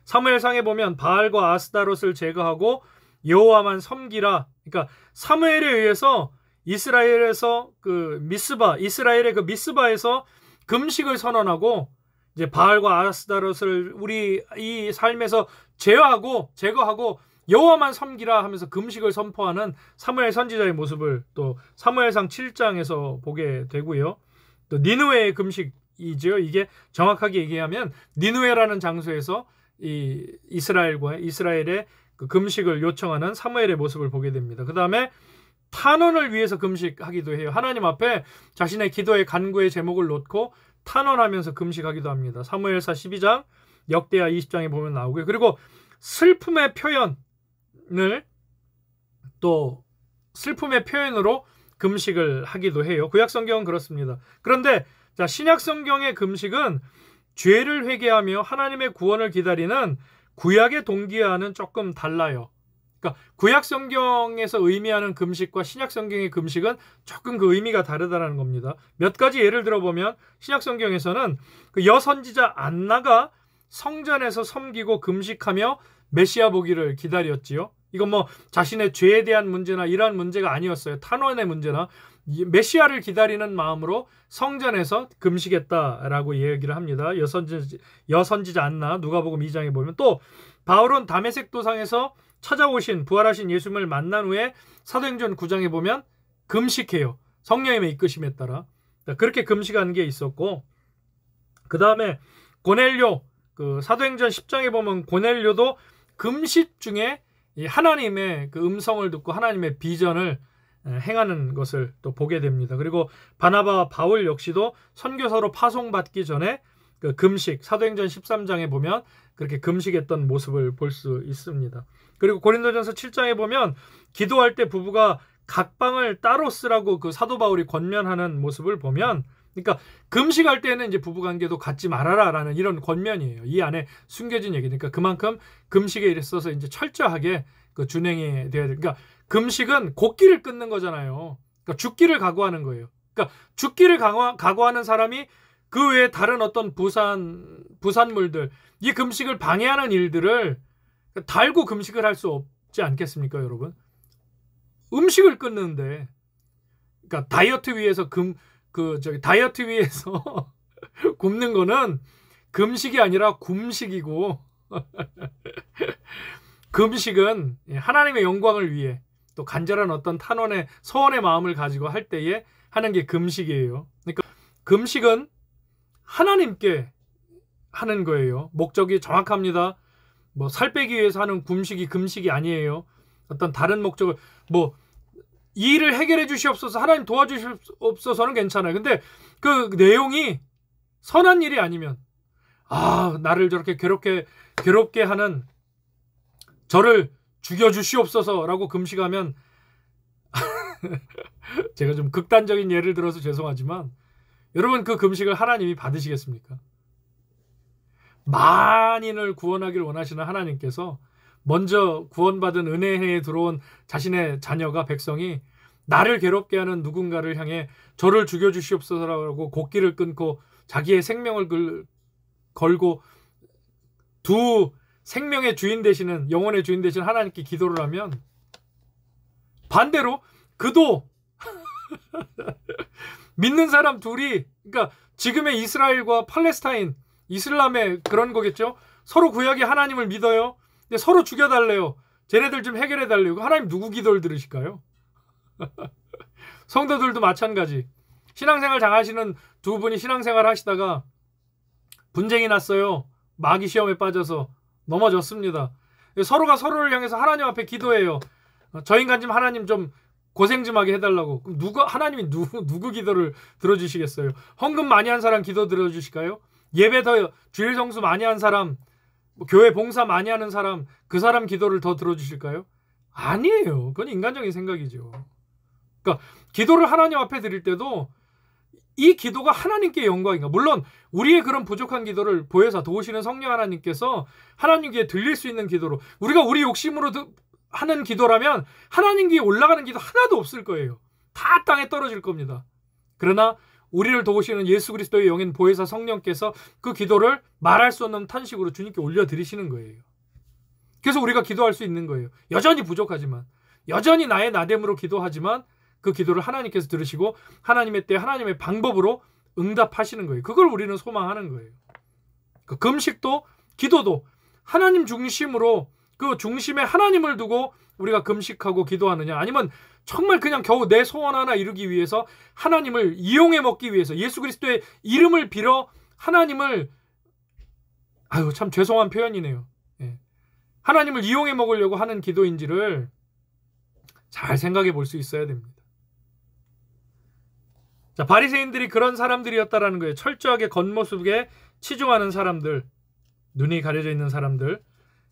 Speaker 1: 사무엘상에 보면 바알과 아스다롯을 제거하고 여호와만 섬기라. 그러니까 사무엘에 의해서 이스라엘에서 그 미스바, 이스라엘의 그 미스바에서 금식을 선언하고, 이제 바알과 아스다롯을 우리 이 삶에서 제거하고 여호와만 섬기라 하면서 금식을 선포하는 사무엘 선지자의 모습을 또 사무엘상 7장에서 보게 되고요. 또 니느웨의 금식이죠. 이게 정확하게 얘기하면 니느웨라는 장소에서 이 이스라엘의 그 금식을 요청하는 사무엘의 모습을 보게 됩니다. 그 다음에 탄원을 위해서 금식하기도 해요. 하나님 앞에 자신의 기도의 간구의 제목을 놓고 탄원하면서 금식하기도 합니다. 사무엘사 12장, 역대하 20장에 보면 나오고요. 그리고 슬픔의 표현을 또 슬픔의 표현으로 금식을 하기도 해요. 구약 성경은 그렇습니다. 그런데 자, 신약 성경의 금식은 죄를 회개하며 하나님의 구원을 기다리는 구약의 동기와는 조금 달라요. 그러니까 구약 성경에서 의미하는 금식과 신약 성경의 금식은 조금 그 의미가 다르다는 겁니다. 몇 가지 예를 들어보면, 신약 성경에서는 그 여선지자 안나가 성전에서 섬기고 금식하며 메시아 보기를 기다렸지요. 이건 뭐 자신의 죄에 대한 문제나 이러한 문제가 아니었어요. 탄원의 문제나 메시아를 기다리는 마음으로 성전에서 금식했다라고 얘기를 합니다. 여선지자 안나, 누가복음 2장에 보면. 또 바울은 다메섹 도상에서 찾아오신 부활하신 예수님을 만난 후에 사도행전 9장에 보면 금식해요. 성령님의 이끄심에 따라. 그렇게 금식하는 게 있었고, 그 다음에 고넬료, 그 사도행전 10장에 보면 고넬료도 금식 중에 하나님의 그 음성을 듣고 하나님의 비전을 행하는 것을 또 보게 됩니다. 그리고 바나바와 바울 역시도 선교사로 파송받기 전에 그 금식, 사도행전 13장에 보면 그렇게 금식했던 모습을 볼 수 있습니다. 그리고 고린도전서 7장에 보면 기도할 때 부부가 각 방을 따로 쓰라고 그 사도 바울이 권면하는 모습을 보면 그러니까 금식할 때는 이제 부부관계도 갖지 말아라라는 이런 권면이에요. 이 안에 숨겨진 얘기니까 그만큼 금식에 있어서 이제 철저하게 그 준행이 돼야 돼. 그러니까 금식은 곡기를 끊는 거잖아요. 그러니까 죽기를 각오하는 거예요. 그러니까 죽기를 각오하는 사람이 그 외에 다른 어떤 부산물들, 이 금식을 방해하는 일들을 달고 금식을 할 수 없지 않겠습니까, 여러분? 음식을 끊는데, 그러니까 다이어트 위해서 다이어트 위해서 굶는 거는 금식이 아니라 굶식이고, 금식은 하나님의 영광을 위해 또 간절한 어떤 탄원의 서원의 마음을 가지고 할 때에 하는 게 금식이에요. 그러니까 금식은 하나님께 하는 거예요. 목적이 정확합니다. 뭐 살 빼기 위해서 하는 금식이 아니에요. 어떤 다른 목적을 뭐 이 일을 해결해 주시옵소서, 하나님 도와주시옵소서는 괜찮아요. 근데 그 내용이 선한 일이 아니면, 나를 저렇게 괴롭게 하는 저를 죽여주시옵소서라고 금식하면 제가 좀 극단적인 예를 들어서 죄송하지만 여러분, 그 금식을 하나님이 받으시겠습니까? 만인을 구원하기를 원하시는 하나님께서 먼저 구원받은 은혜에 들어온 자신의 자녀가, 백성이 나를 괴롭게 하는 누군가를 향해 저를 죽여주시옵소서라고 곡기를 끊고 자기의 생명을 걸고 두 생명의 주인 되시는, 영혼의 주인 되시는 하나님께 기도를 하면, 반대로 그도 믿는 사람 둘이, 그러니까 지금의 이스라엘과 팔레스타인, 이슬람의 그런 거겠죠. 서로 구약의 하나님을 믿어요. 근데 서로 죽여달래요. 쟤네들 좀 해결해달래요. 하나님 누구 기도를 들으실까요? 성도들도 마찬가지. 신앙생활 잘하시는 두 분이 신앙생활 하시다가 분쟁이 났어요. 마귀 시험에 빠져서 넘어졌습니다. 서로가 서로를 향해서 하나님 앞에 기도해요. 저 인간 좀 하나님 좀 고생 좀 하게 해달라고. 그럼 하나님이 누구 기도를 들어주시겠어요? 헌금 많이 한 사람 기도 들어주실까요? 예배 더 주일 성수 많이 한 사람, 교회 봉사 많이 하는 사람, 그 사람 기도를 더 들어주실까요? 아니에요. 그건 인간적인 생각이죠. 그러니까 기도를 하나님 앞에 드릴 때도 이 기도가 하나님께 영광인가? 물론 우리의 그런 부족한 기도를 보혜사 도우시는 성령 하나님께서 하나님께 들릴 수 있는 기도로, 우리가 우리 욕심으로 하는 기도라면 하나님께 올라가는 기도 하나도 없을 거예요. 다 땅에 떨어질 겁니다. 그러나 우리를 도우시는 예수 그리스도의 영인 보혜사 성령께서 그 기도를 말할 수 없는 탄식으로 주님께 올려드리시는 거예요. 그래서 우리가 기도할 수 있는 거예요. 여전히 부족하지만, 여전히 나의 나됨으로 기도하지만 그 기도를 하나님께서 들으시고 하나님의 때 하나님의 방법으로 응답하시는 거예요. 그걸 우리는 소망하는 거예요. 그 금식도 기도도 하나님 중심으로, 그 중심에 하나님을 두고 우리가 금식하고 기도하느냐, 아니면 정말 그냥 겨우 내 소원 하나 이루기 위해서 하나님을 이용해 먹기 위해서 예수 그리스도의 이름을 빌어 하나님을, 참 죄송한 표현이네요. 하나님을 이용해 먹으려고 하는 기도인지를 잘 생각해 볼 수 있어야 됩니다. 자, 바리새인들이 그런 사람들이었다라는 거예요. 철저하게 겉모습에 치중하는 사람들, 눈이 가려져 있는 사람들.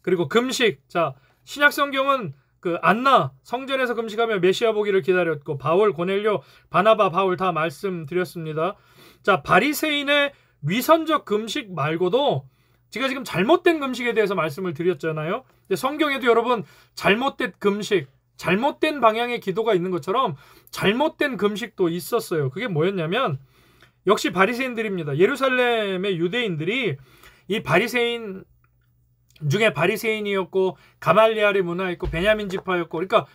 Speaker 1: 그리고 금식. 자, 신약 성경은 그 안나 성전에서 금식하며 메시아 보기를 기다렸고, 바울, 고넬료, 바나바, 바울 다 말씀드렸습니다. 자, 바리새인의 위선적 금식 말고도 제가 지금 잘못된 금식에 대해서 말씀을 드렸잖아요. 근데 성경에도 여러분 잘못된 금식, 잘못된 방향의 기도가 있는 것처럼 잘못된 금식도 있었어요. 그게 뭐였냐면 역시 바리새인들입니다. 예루살렘의 유대인들이 이 바리새인 중에 바리새인이었고 가말리알의 문화였고 베냐민 지파였고, 그러니까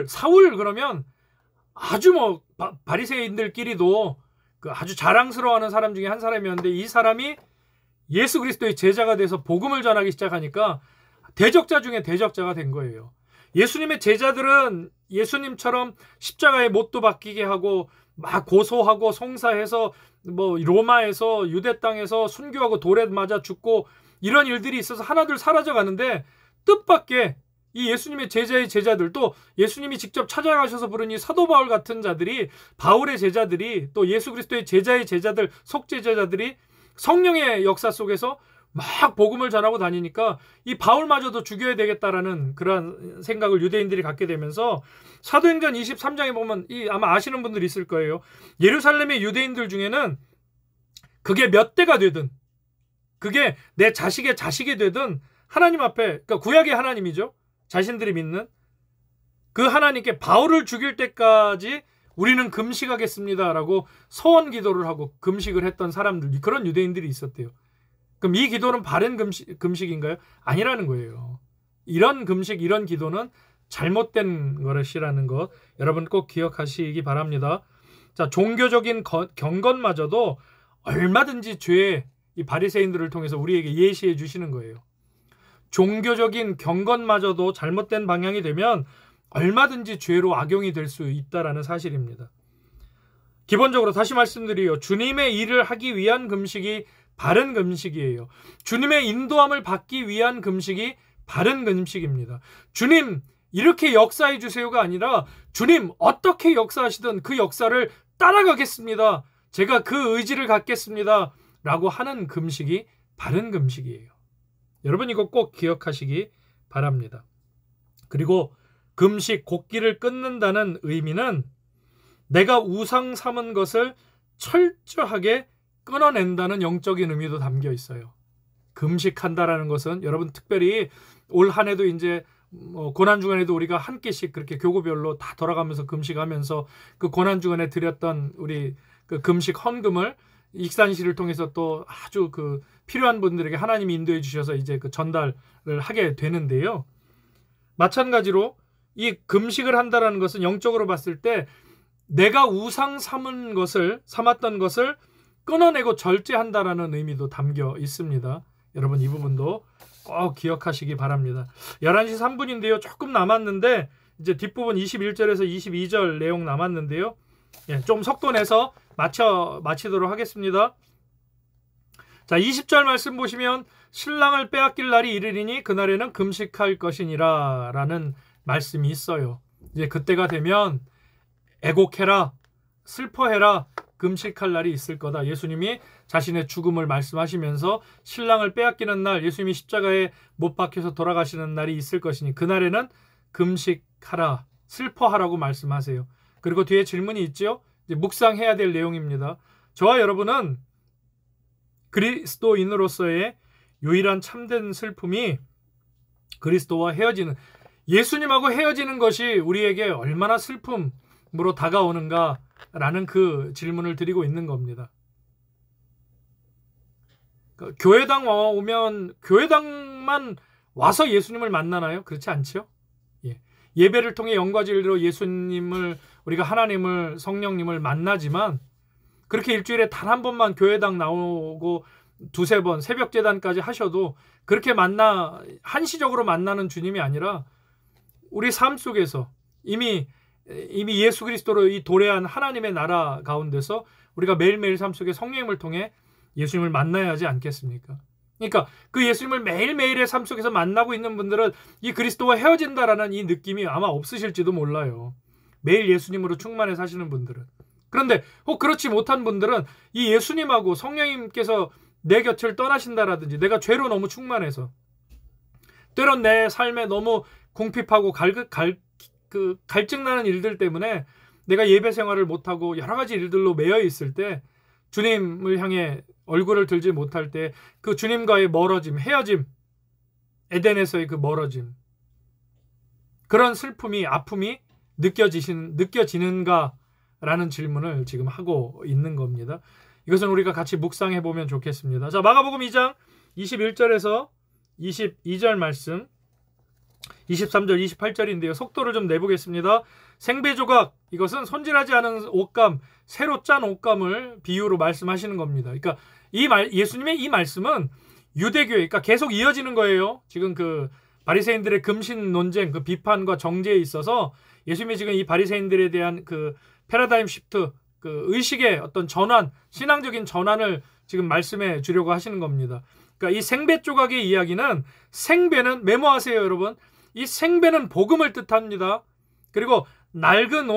Speaker 1: 사울 그러면 아주 바리새인들끼리도 그 아주 자랑스러워하는 사람 중에 한 사람이었는데, 이 사람이 예수 그리스도의 제자가 돼서 복음을 전하기 시작하니까 대적자 중에 대적자가 된 거예요. 예수님의 제자들은 예수님처럼 십자가에 못도 박히게 하고 막 고소하고 송사해서 로마에서 유대 땅에서 순교하고 돌에 맞아 죽고 이런 일들이 있어서 하나둘 사라져 가는데, 뜻밖의 이 예수님의 제자의 제자들, 또 예수님이 직접 찾아가셔서 부르니 사도 바울 같은 자들이, 바울의 제자들이, 또 예수 그리스도의 제자의 제자들, 속죄제자들이 성령의 역사 속에서 막 복음을 전하고 다니니까 이 바울마저도 죽여야 되겠다라는 그러한 생각을 유대인들이 갖게 되면서 사도행전 23장에 보면 아마 아시는 분들이 있을 거예요. 예루살렘의 유대인들 중에는 그게 몇 대가 되든 그게 내 자식의 자식이 되든 하나님 앞에, 그러니까 구약의 하나님이죠. 자신들이 믿는 그 하나님께 바울을 죽일 때까지 우리는 금식하겠습니다라고 서원 기도를 하고 금식을 했던 사람들, 그런 유대인들이 있었대요. 그럼 이 기도는 바른 금식인가요? 아니라는 거예요. 이런 금식, 이런 기도는 잘못된 것이라는 것 여러분 꼭 기억하시기 바랍니다. 자, 종교적인 경건마저도 얼마든지 죄의 이 바리새인들을 통해서 우리에게 예시해 주시는 거예요. 종교적인 경건마저도 잘못된 방향이 되면 얼마든지 죄로 악용이 될 수 있다라는 사실입니다. 기본적으로 다시 말씀드려요. 주님의 일을 하기 위한 금식이 바른 금식이에요. 주님의 인도함을 받기 위한 금식이 바른 금식입니다. 주님 이렇게 역사해 주세요가 아니라 주님 어떻게 역사하시든 그 역사를 따라가겠습니다. 제가 그 의지를 갖겠습니다. 라고 하는 금식이 바른 금식이에요. 여러분 이거 꼭 기억하시기 바랍니다. 그리고 금식, 곡기를 끊는다는 의미는 내가 우상 삼은 것을 철저하게 끊어낸다는 영적인 의미도 담겨 있어요. 금식한다라는 것은 여러분 특별히 올 한 해도 이제 고난주간에도 우리가 한 끼씩 그렇게 교구별로 다 돌아가면서 금식하면서 그 고난주간에 드렸던 우리 그 금식 헌금을 익산시를 통해서 또 아주 그 필요한 분들에게 하나님이 인도해 주셔서 이제 그 전달을 하게 되는데요. 마찬가지로 이 금식을 한다라는 것은 영적으로 봤을 때 내가 우상 삼았던 것을 끊어내고 절제한다라는 의미도 담겨 있습니다. 여러분 이 부분도 꼭 기억하시기 바랍니다. 11시 3분인데요. 조금 남았는데 이제 뒷부분 21절에서 22절 내용 남았는데요. 예, 좀 속도 내서 마치도록 하겠습니다. 자, 20절 말씀 보시면 신랑을 빼앗길 날이 이르리니 그날에는 금식할 것이니라 라는 말씀이 있어요. 이제 그때가 되면 애곡해라, 슬퍼해라, 금식할 날이 있을 거다. 예수님이 자신의 죽음을 말씀하시면서 신랑을 빼앗기는 날, 예수님이 십자가에 못 박혀서 돌아가시는 날이 있을 것이니 그날에는 금식하라, 슬퍼하라고 말씀하세요. 그리고 뒤에 질문이 있죠. 이제 묵상해야 될 내용입니다. 저와 여러분은 그리스도인으로서의 유일한 참된 슬픔이 그리스도와 헤어지는, 예수님하고 헤어지는 것이 우리에게 얼마나 슬픔으로 다가오는가라는 그 질문을 드리고 있는 겁니다. 그러니까 교회당 오면 교회당만 와서 예수님을 만나나요? 그렇지 않죠? 예배를 통해 영과 진리로 예수님을, 우리가 하나님을, 성령님을 만나지만 그렇게 일주일에 단 한 번만 교회당 나오고 두세 번 새벽 제단까지 하셔도 그렇게 한시적으로 만나는 주님이 아니라 우리 삶 속에서 이미 예수 그리스도로 이 도래한 하나님의 나라 가운데서 우리가 매일매일 삶 속에 성령님을 통해 예수님을 만나야 하지 않겠습니까? 그러니까 그 예수님을 매일매일의 삶 속에서 만나고 있는 분들은 이 그리스도와 헤어진다라는 이 느낌이 아마 없으실지도 몰라요. 매일 예수님으로 충만해 사시는 분들은. 그런데 그렇지 못한 분들은 이 예수님하고 성령님께서 내 곁을 떠나신다라든지 내가 죄로 너무 충만해서 때론 내 삶에 너무 궁핍하고 갈증나는 일들 때문에 내가 예배 생활을 못하고 여러 가지 일들로 매여 있을 때 주님을 향해 얼굴을 들지 못할 때 그 주님과의 멀어짐, 헤어짐, 에덴에서의 그 멀어짐, 그런 슬픔이, 아픔이 느껴지는가라는 질문을 지금 하고 있는 겁니다. 이것은 우리가 같이 묵상해 보면 좋겠습니다. 자, 마가복음 2장 21절에서 22절 말씀, 23절, 28절인데요. 속도를 좀 내보겠습니다. 생배조각, 이것은 손질하지 않은 옷감, 새로 짠 옷감을 비유로 말씀하시는 겁니다. 그러니까 예수님의 이 말씀은 유대교회, 그러니까 계속 이어지는 거예요. 지금 그 바리새인들의 금신 논쟁, 그 비판과 정죄에 있어서 예수님이 지금 이 바리새인들에 대한 그 패러다임 시프트, 그 의식의 어떤 전환, 신앙적인 전환을 지금 말씀해 주려고 하시는 겁니다. 그러니까 이 생배 조각의 이야기는, 생배는 메모하세요, 여러분. 이 생배는 복음을 뜻합니다. 그리고 낡은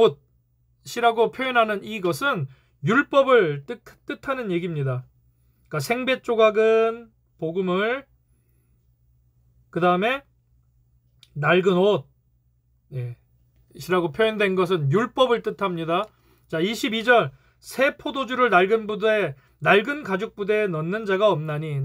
Speaker 1: 옷이라고 표현하는 이것은 율법을 뜻하는 얘기입니다. 그러니까 생배 조각은 복음을, 그 다음에 낡은 옷, 이라고 표현된 것은 율법을 뜻합니다. 자, 22절, 새 포도주를 낡은 가죽 부대에 넣는 자가 없나니.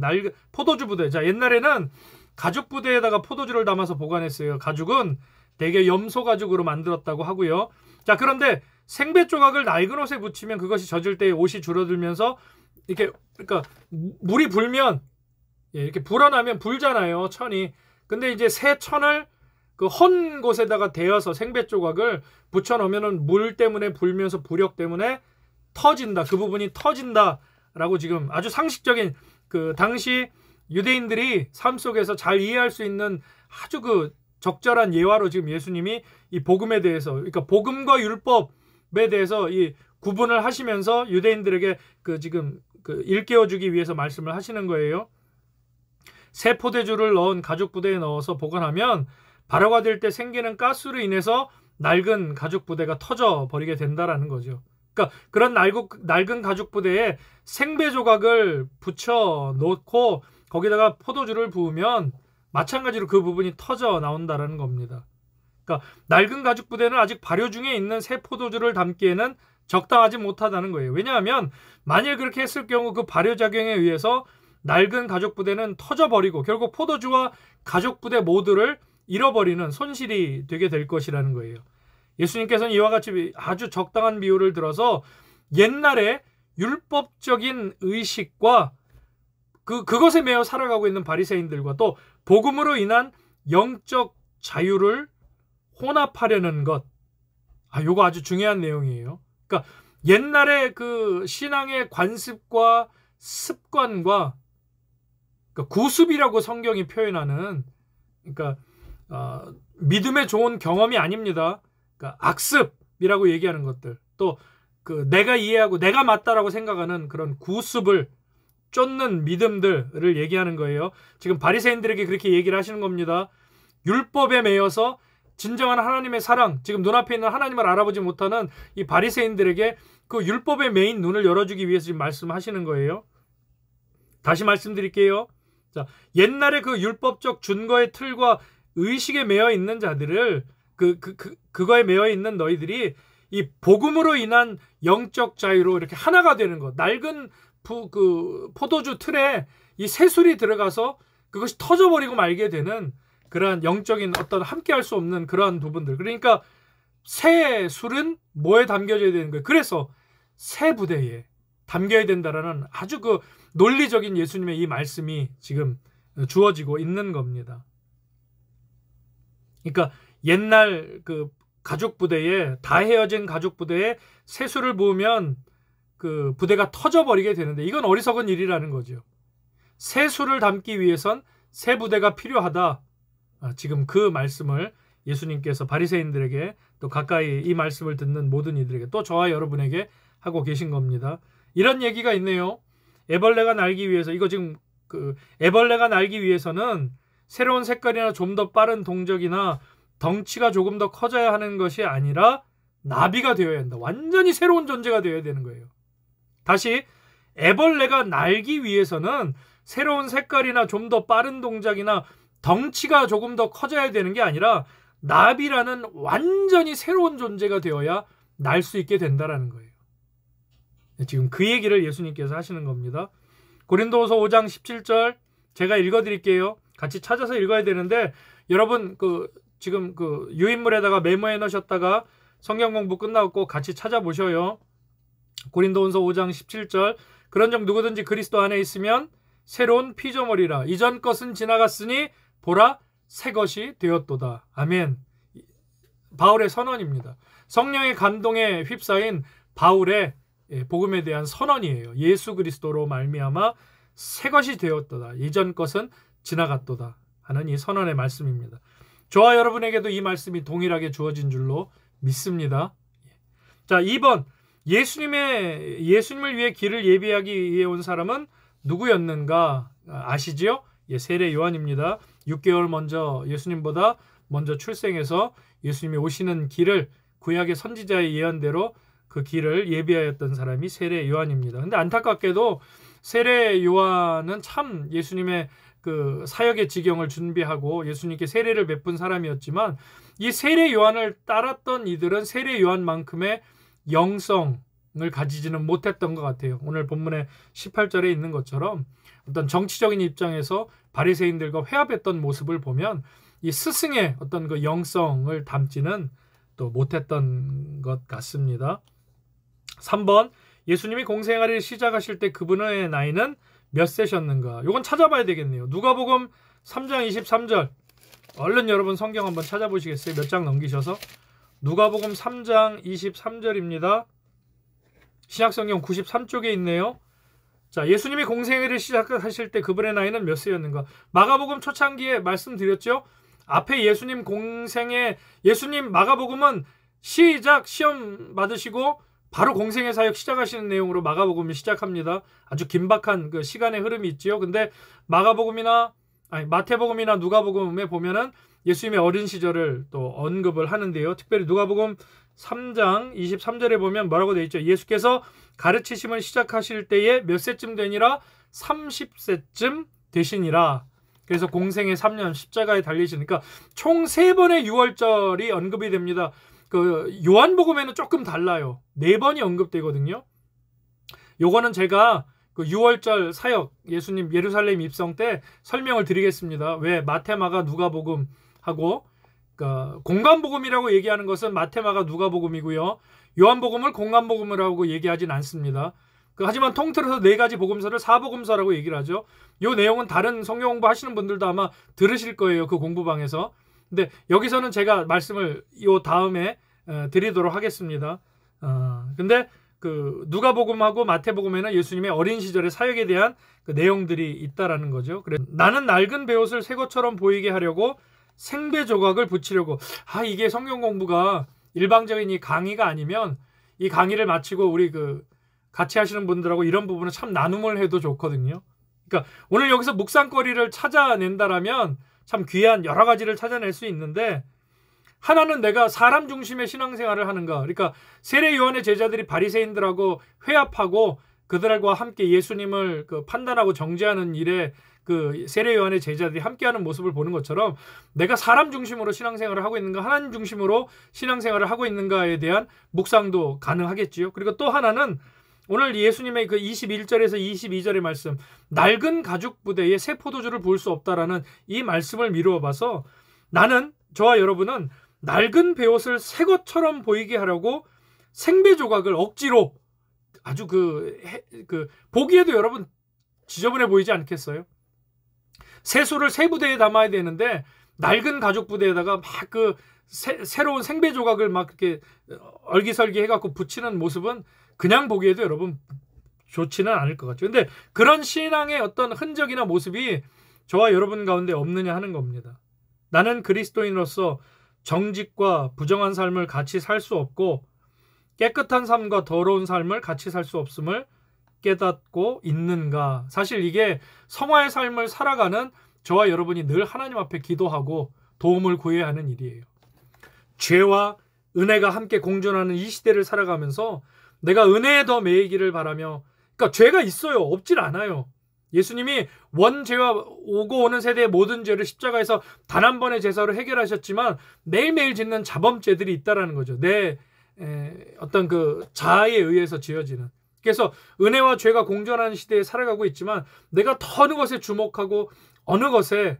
Speaker 1: 포도주 부대. 자, 옛날에는 가죽 부대에다가 포도주를 담아서 보관했어요. 가죽은 대개 염소 가죽으로 만들었다고 하고요. 자, 그런데 생배 조각을 낡은 옷에 붙이면 그것이 젖을 때 옷이 줄어들면서 이렇게, 그러니까 물이 불면, 이렇게 불어나면 불잖아요, 천이. 근데 이제 새 천을 그 헌 곳에다가 대어서 생배 조각을 붙여놓으면은 물 때문에 불면서 부력 때문에 터진다. 그 부분이 터진다라고 지금 아주 상식적인, 그 당시 유대인들이 삶 속에서 잘 이해할 수 있는 아주 그 적절한 예화로 지금 예수님이 이 복음에 대해서, 그러니까 복음과 율법에 대해서 이 구분을 하시면서 유대인들에게 그 지금 그 일깨워주기 위해서 말씀을 하시는 거예요. 새 포도주를 넣은 가죽 부대에 넣어서 보관하면 발효가 될 때 생기는 가스로 인해서 낡은 가죽 부대가 터져 버리게 된다라는 거죠. 그러니까 그런 낡은 가죽 부대에 생배 조각을 붙여 놓고 거기다가 포도주를 부으면 마찬가지로 그 부분이 터져 나온다라는 겁니다. 그러니까 낡은 가죽 부대는 아직 발효 중에 있는 새 포도주를 담기에는 적당하지 못하다는 거예요. 왜냐하면 만일 그렇게 했을 경우 그 발효 작용에 의해서 낡은 가죽 부대는 터져버리고 결국 포도주와 가죽 부대 모두를 잃어버리는 손실이 되게 될 것이라는 거예요. 예수님께서는 이와 같이 아주 적당한 비유를 들어서 옛날에 율법적인 의식과 그것에 매여 살아가고 있는 바리새인들과 또 복음으로 인한 영적 자유를 혼합하려는 것, 요거 아주 중요한 내용이에요. 그러니까 옛날에 그 신앙의 관습과 습관과, 그러니까 구습이라고 성경이 표현하는, 그러니까 믿음에 좋은 경험이 아닙니다. 그러니까 악습이라고 얘기하는 것들, 또 그 내가 이해하고 내가 맞다라고 생각하는 그런 구습을 쫓는 믿음들을 얘기하는 거예요. 지금 바리새인들에게 그렇게 얘기를 하시는 겁니다. 율법에 매여서 진정한 하나님의 사랑, 지금 눈앞에 있는 하나님을 알아보지 못하는 이 바리새인들에게 그 율법에 매인 눈을 열어주기 위해서 지금 말씀하시는 거예요. 다시 말씀드릴게요. 자, 옛날에 그 율법적 준거의 틀과 의식에 매여 있는 자들을 그거에 매여 있는 너희들이 이 복음으로 인한 영적 자유로 이렇게 하나가 되는 것, 낡은 포도주 틀에 이 새술이 들어가서 그것이 터져버리고 말게 되는 그러한 영적인 어떤 함께할 수 없는 그러한 부분들. 그러니까 새 술은 뭐에 담겨져야 되는 거예요? 그래서 새 부대에 담겨야 된다라는 아주 그 논리적인 예수님의 이 말씀이 지금 주어지고 있는 겁니다. 그러니까 옛날 그 가죽 부대에, 다 헤어진 가죽 부대에 새술을 부으면 그 부대가 터져버리게 되는데 이건 어리석은 일이라는 거죠. 새술을 담기 위해선 새 부대가 필요하다. 지금 그 말씀을 예수님께서 바리새인들에게 또 가까이 이 말씀을 듣는 모든 이들에게 또 저와 여러분에게 하고 계신 겁니다. 이런 얘기가 있네요. 애벌레가 날기 위해서, 이거 지금 그 애벌레가 날기 위해서는 새로운 색깔이나 좀 더 빠른 동적이나 덩치가 조금 더 커져야 하는 것이 아니라 나비가 되어야 한다. 완전히 새로운 존재가 되어야 되는 거예요. 다시, 애벌레가 날기 위해서는 새로운 색깔이나 좀 더 빠른 동작이나 덩치가 조금 더 커져야 되는 게 아니라 나비라는 완전히 새로운 존재가 되어야 날 수 있게 된다라는 거예요. 지금 그 얘기를 예수님께서 하시는 겁니다. 고린도후서 5장 17절 제가 읽어드릴게요. 같이 찾아서 읽어야 되는데 여러분 지금 유인물에다가 메모해 놓으셨다가 성경 공부 끝나고 같이 찾아보셔요. 고린도후서 5장 17절 그런즉 누구든지 그리스도 안에 있으면 새로운 피조물이라. 이전 것은 지나갔으니 보라 새 것이 되었도다. 아멘. 바울의 선언입니다. 성령의 감동에 휩싸인 바울의 복음에 대한 선언이에요. 예수 그리스도로 말미암아 새 것이 되었도다. 이전 것은 지나갔도다 하는 이 선언의 말씀입니다. 저와 여러분에게도 이 말씀이 동일하게 주어진 줄로 믿습니다. 자, 2번 예수님을 위해 길을 예비하기 위해 온 사람은 누구였는가 아시지요? 세례 요한입니다. 6개월 먼저 예수님보다 먼저 출생해서 예수님이 오시는 길을 구약의 선지자의 예언대로 그 길을 예비하였던 사람이 세례 요한입니다. 근데 안타깝게도 세례 요한은 참 예수님의 그 사역의 지경을 준비하고 예수님께 세례를 베푼 사람이었지만 이 세례 요한을 따랐던 이들은 세례 요한만큼의 영성을 가지지는 못했던 것 같아요. 오늘 본문의 18절에 있는 것처럼 어떤 정치적인 입장에서 바리새인들과 회합했던 모습을 보면 이 스승의 어떤 그 영성을 담지는 또 못했던 것 같습니다. 3번, 예수님이 공생활을 시작하실 때 그분의 나이는 몇 세셨는가? 이건 찾아봐야 되겠네요. 누가복음 3장 23절. 얼른 여러분 성경 한번 찾아보시겠어요? 몇 장 넘기셔서. 누가복음 3장 23절입니다. 신약성경 93쪽에 있네요. 자, 예수님이 공생애를 시작하실 때 그분의 나이는 몇 세였는가? 마가복음 초창기에 말씀드렸죠? 앞에 예수님 공생애, 예수님 마가복음은 시험 받으시고 바로 공생애 사역 시작하시는 내용으로 마가복음을 시작합니다. 아주 긴박한 그 시간의 흐름이 있지요. 근데 마태복음이나 누가복음에 보면은 예수님의 어린 시절을 또 언급을 하는데요. 특별히 누가복음 3장 23절에 보면 뭐라고 되어 있죠? 예수께서 가르치심을 시작하실 때에 몇 세쯤 되니라? 30세쯤 되시니라. 그래서 공생애 3년 십자가에 달리시니까 총 3번의 유월절이 언급이 됩니다. 그 요한복음에는 조금 달라요. 4번이 언급되거든요. 요거는 제가 그 6월절 사역 예수님 예루살렘 입성 때 설명을 드리겠습니다. 왜 마테마가 누가복음하고 그러니까 공관복음이라고 얘기하는 것은 마테마가 누가복음이고요. 요한복음을 공관복음이라고 얘기하진 않습니다. 하지만 통틀어서 4가지 복음서를 사복음서라고 얘기를 하죠. 이 내용은 다른 성경 공부하시는 분들도 아마 들으실 거예요. 그 공부방에서. 근데 여기서는 제가 말씀을 요 다음에 드리도록 하겠습니다. 근데 그 누가복음하고 마태복음에는 예수님의 어린 시절의 사역에 대한 그 내용들이 있다라는 거죠. 그래 나는 낡은 베옷을 새 것처럼 보이게 하려고 생배 조각을 붙이려고. 이게 성경 공부가 일방적인 이 강의가 아니면 이 강의를 마치고 우리 그 같이 하시는 분들하고 이런 부분은 참 나눔을 해도 좋거든요. 그러니까 오늘 여기서 묵상거리를 찾아낸다라면 참 귀한 여러 가지를 찾아낼 수 있는데 하나는 내가 사람 중심의 신앙생활을 하는가. 그러니까 세례 요한의 제자들이 바리새인들하고 회합하고 그들과 함께 예수님을 그 판단하고 정죄하는 일에 그 세례 요한의 제자들이 함께하는 모습을 보는 것처럼 내가 사람 중심으로 신앙생활을 하고 있는가, 하나님 중심으로 신앙생활을 하고 있는가에 대한 묵상도 가능하겠지요. 그리고 또 하나는 오늘 예수님의 그 21절에서 22절의 말씀, 낡은 가죽 부대에 새 포도주를 부을 수 없다라는 이 말씀을 미루어 봐서 나는, 저와 여러분은 낡은 베옷을 새 것처럼 보이게 하려고 생배 조각을 억지로 아주 보기에도 여러분 지저분해 보이지 않겠어요? 새수를 새 부대에 담아야 되는데 낡은 가죽 부대에다가 막 새로운 생배 조각을 막 이렇게 얼기설기 해갖고 붙이는 모습은 그냥 보기에도 여러분 좋지는 않을 것 같죠. 근데 그런 신앙의 어떤 흔적이나 모습이 저와 여러분 가운데 없느냐 하는 겁니다. 나는 그리스도인으로서 정직과 부정한 삶을 같이 살 수 없고 깨끗한 삶과 더러운 삶을 같이 살 수 없음을 깨닫고 있는가. 사실 이게 성화의 삶을 살아가는 저와 여러분이 늘 하나님 앞에 기도하고 도움을 구해야 하는 일이에요. 죄와 은혜가 함께 공존하는 이 시대를 살아가면서 내가 은혜에 더 매이기를 바라며, 그러니까 죄가 있어요. 없질 않아요. 예수님이 원죄와 오고 오는 세대의 모든 죄를 십자가에서 단 한 번의 제사로 해결하셨지만 매일매일 짓는 자범죄들이 있다라는 거죠. 내 어떤 그 자아에 의해서 지어지는. 그래서 은혜와 죄가 공존하는 시대에 살아가고 있지만 내가 더 어느 것에 주목하고 어느 것에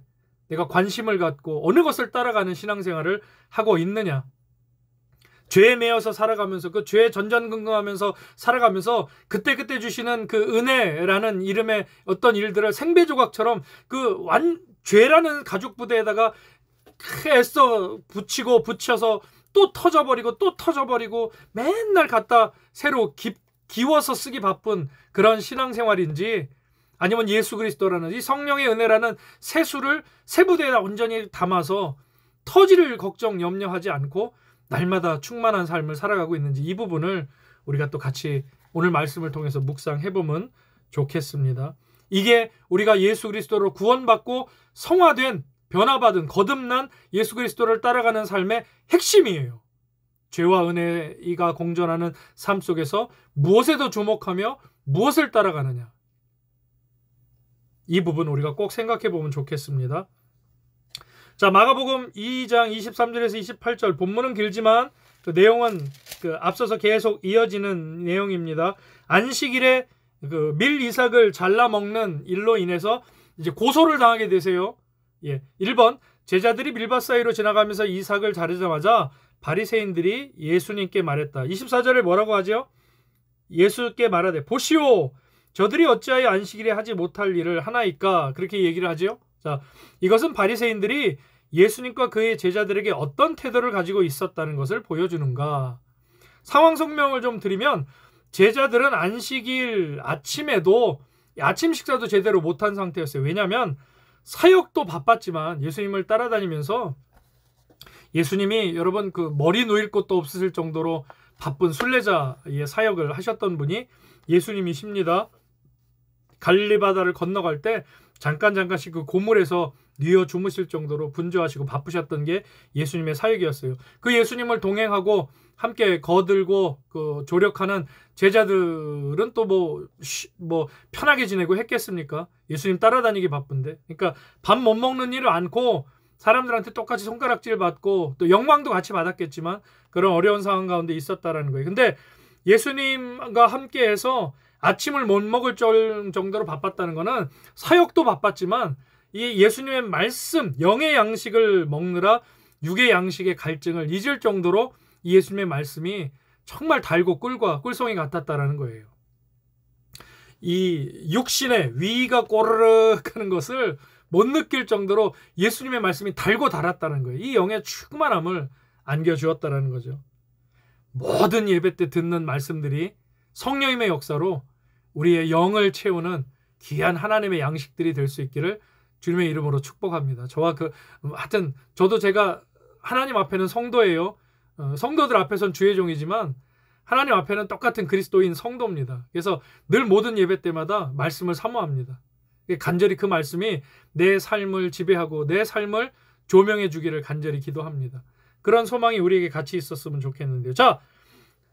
Speaker 1: 내가 관심을 갖고 어느 것을 따라가는 신앙생활을 하고 있느냐. 죄에 매여서 살아가면서 그 죄에 전전긍긍하면서 살아가면서 그때그때 주시는 그 은혜라는 이름의 어떤 일들을 생배조각처럼 죄라는 가죽 부대에다가 애써 붙여서 또 터져버리고 맨날 갖다 새로 기워서 쓰기 바쁜 그런 신앙생활인지, 아니면 예수 그리스도라는 이 성령의 은혜라는 새수를 새 부대에 온전히 담아서 터질 걱정 염려하지 않고 날마다 충만한 삶을 살아가고 있는지, 이 부분을 우리가 또 같이 오늘 말씀을 통해서 묵상해보면 좋겠습니다. 이게 우리가 예수 그리스도로 구원받고 성화된, 변화받은, 거듭난 예수 그리스도를 따라가는 삶의 핵심이에요. 죄와 은혜가 공존하는 삶 속에서 무엇에 더 주목하며 무엇을 따라가느냐. 이 부분 우리가 꼭 생각해 보면 좋겠습니다. 자, 마가복음 2장 23절에서 28절 본문은 길지만 그 내용은 앞서서 계속 이어지는 내용입니다. 안식일에 그 밀 이삭을 잘라 먹는 일로 인해서 이제 고소를 당하게 되세요. 1번 제자들이 밀밭 사이로 지나가면서 이삭을 자르자마자 바리새인들이 예수님께 말했다. 24절에 뭐라고 하죠? 예수께 말하되 보시오 저들이 어찌하여 안식일에 하지 못할 일을 하나이까 그렇게 얘기를 하죠. 자, 이것은 바리새인들이 예수님과 그의 제자들에게 어떤 태도를 가지고 있었다는 것을 보여주는가. 상황 설명을 좀 드리면 제자들은 안식일 아침에도 아침 식사도 제대로 못한 상태였어요. 왜냐하면 사역도 바빴지만 예수님을 따라다니면서 예수님이 여러분 그 머리 놓일 곳도 없으실 정도로 바쁜 순례자의 사역을 하셨던 분이 예수님이십니다. 갈릴리 바다를 건너갈 때 잠깐씩 그 고물에서 뉘어 주무실 정도로 분주하시고 바쁘셨던 게 예수님의 사역이었어요. 그 예수님을 동행하고 함께 거들고 그 조력하는 제자들은 또 뭐 편하게 지내고 했겠습니까? 예수님 따라다니기 바쁜데. 그러니까 밥 못 먹는 일을 않고 사람들한테 똑같이 손가락질 받고 또 영광도 같이 받았겠지만 그런 어려운 상황 가운데 있었다라는 거예요. 근데 예수님과 함께해서 아침을 못 먹을 정도로 바빴다는 거는 사역도 바빴지만 이 예수님의 말씀, 영의 양식을 먹느라 육의 양식의 갈증을 잊을 정도로 이 예수님의 말씀이 정말 달고 꿀송이 같았다라는 거예요. 이 육신의 위가 꼬르륵 하는 것을 못 느낄 정도로 예수님의 말씀이 달고 달았다는 거예요. 이 영의 충만함을 안겨주었다라는 거죠. 모든 예배 때 듣는 말씀들이 성령님의 역사로 우리의 영을 채우는 귀한 하나님의 양식들이 될 수 있기를 주님의 이름으로 축복합니다. 하여튼 저도 제가 하나님 앞에는 성도예요. 성도들 앞에서는 주의 종이지만 하나님 앞에는 똑같은 그리스도인 성도입니다. 그래서 늘 모든 예배 때마다 말씀을 사모합니다. 간절히 그 말씀이 내 삶을 지배하고 내 삶을 조명해 주기를 간절히 기도합니다. 그런 소망이 우리에게 같이 있었으면 좋겠는데요. 자,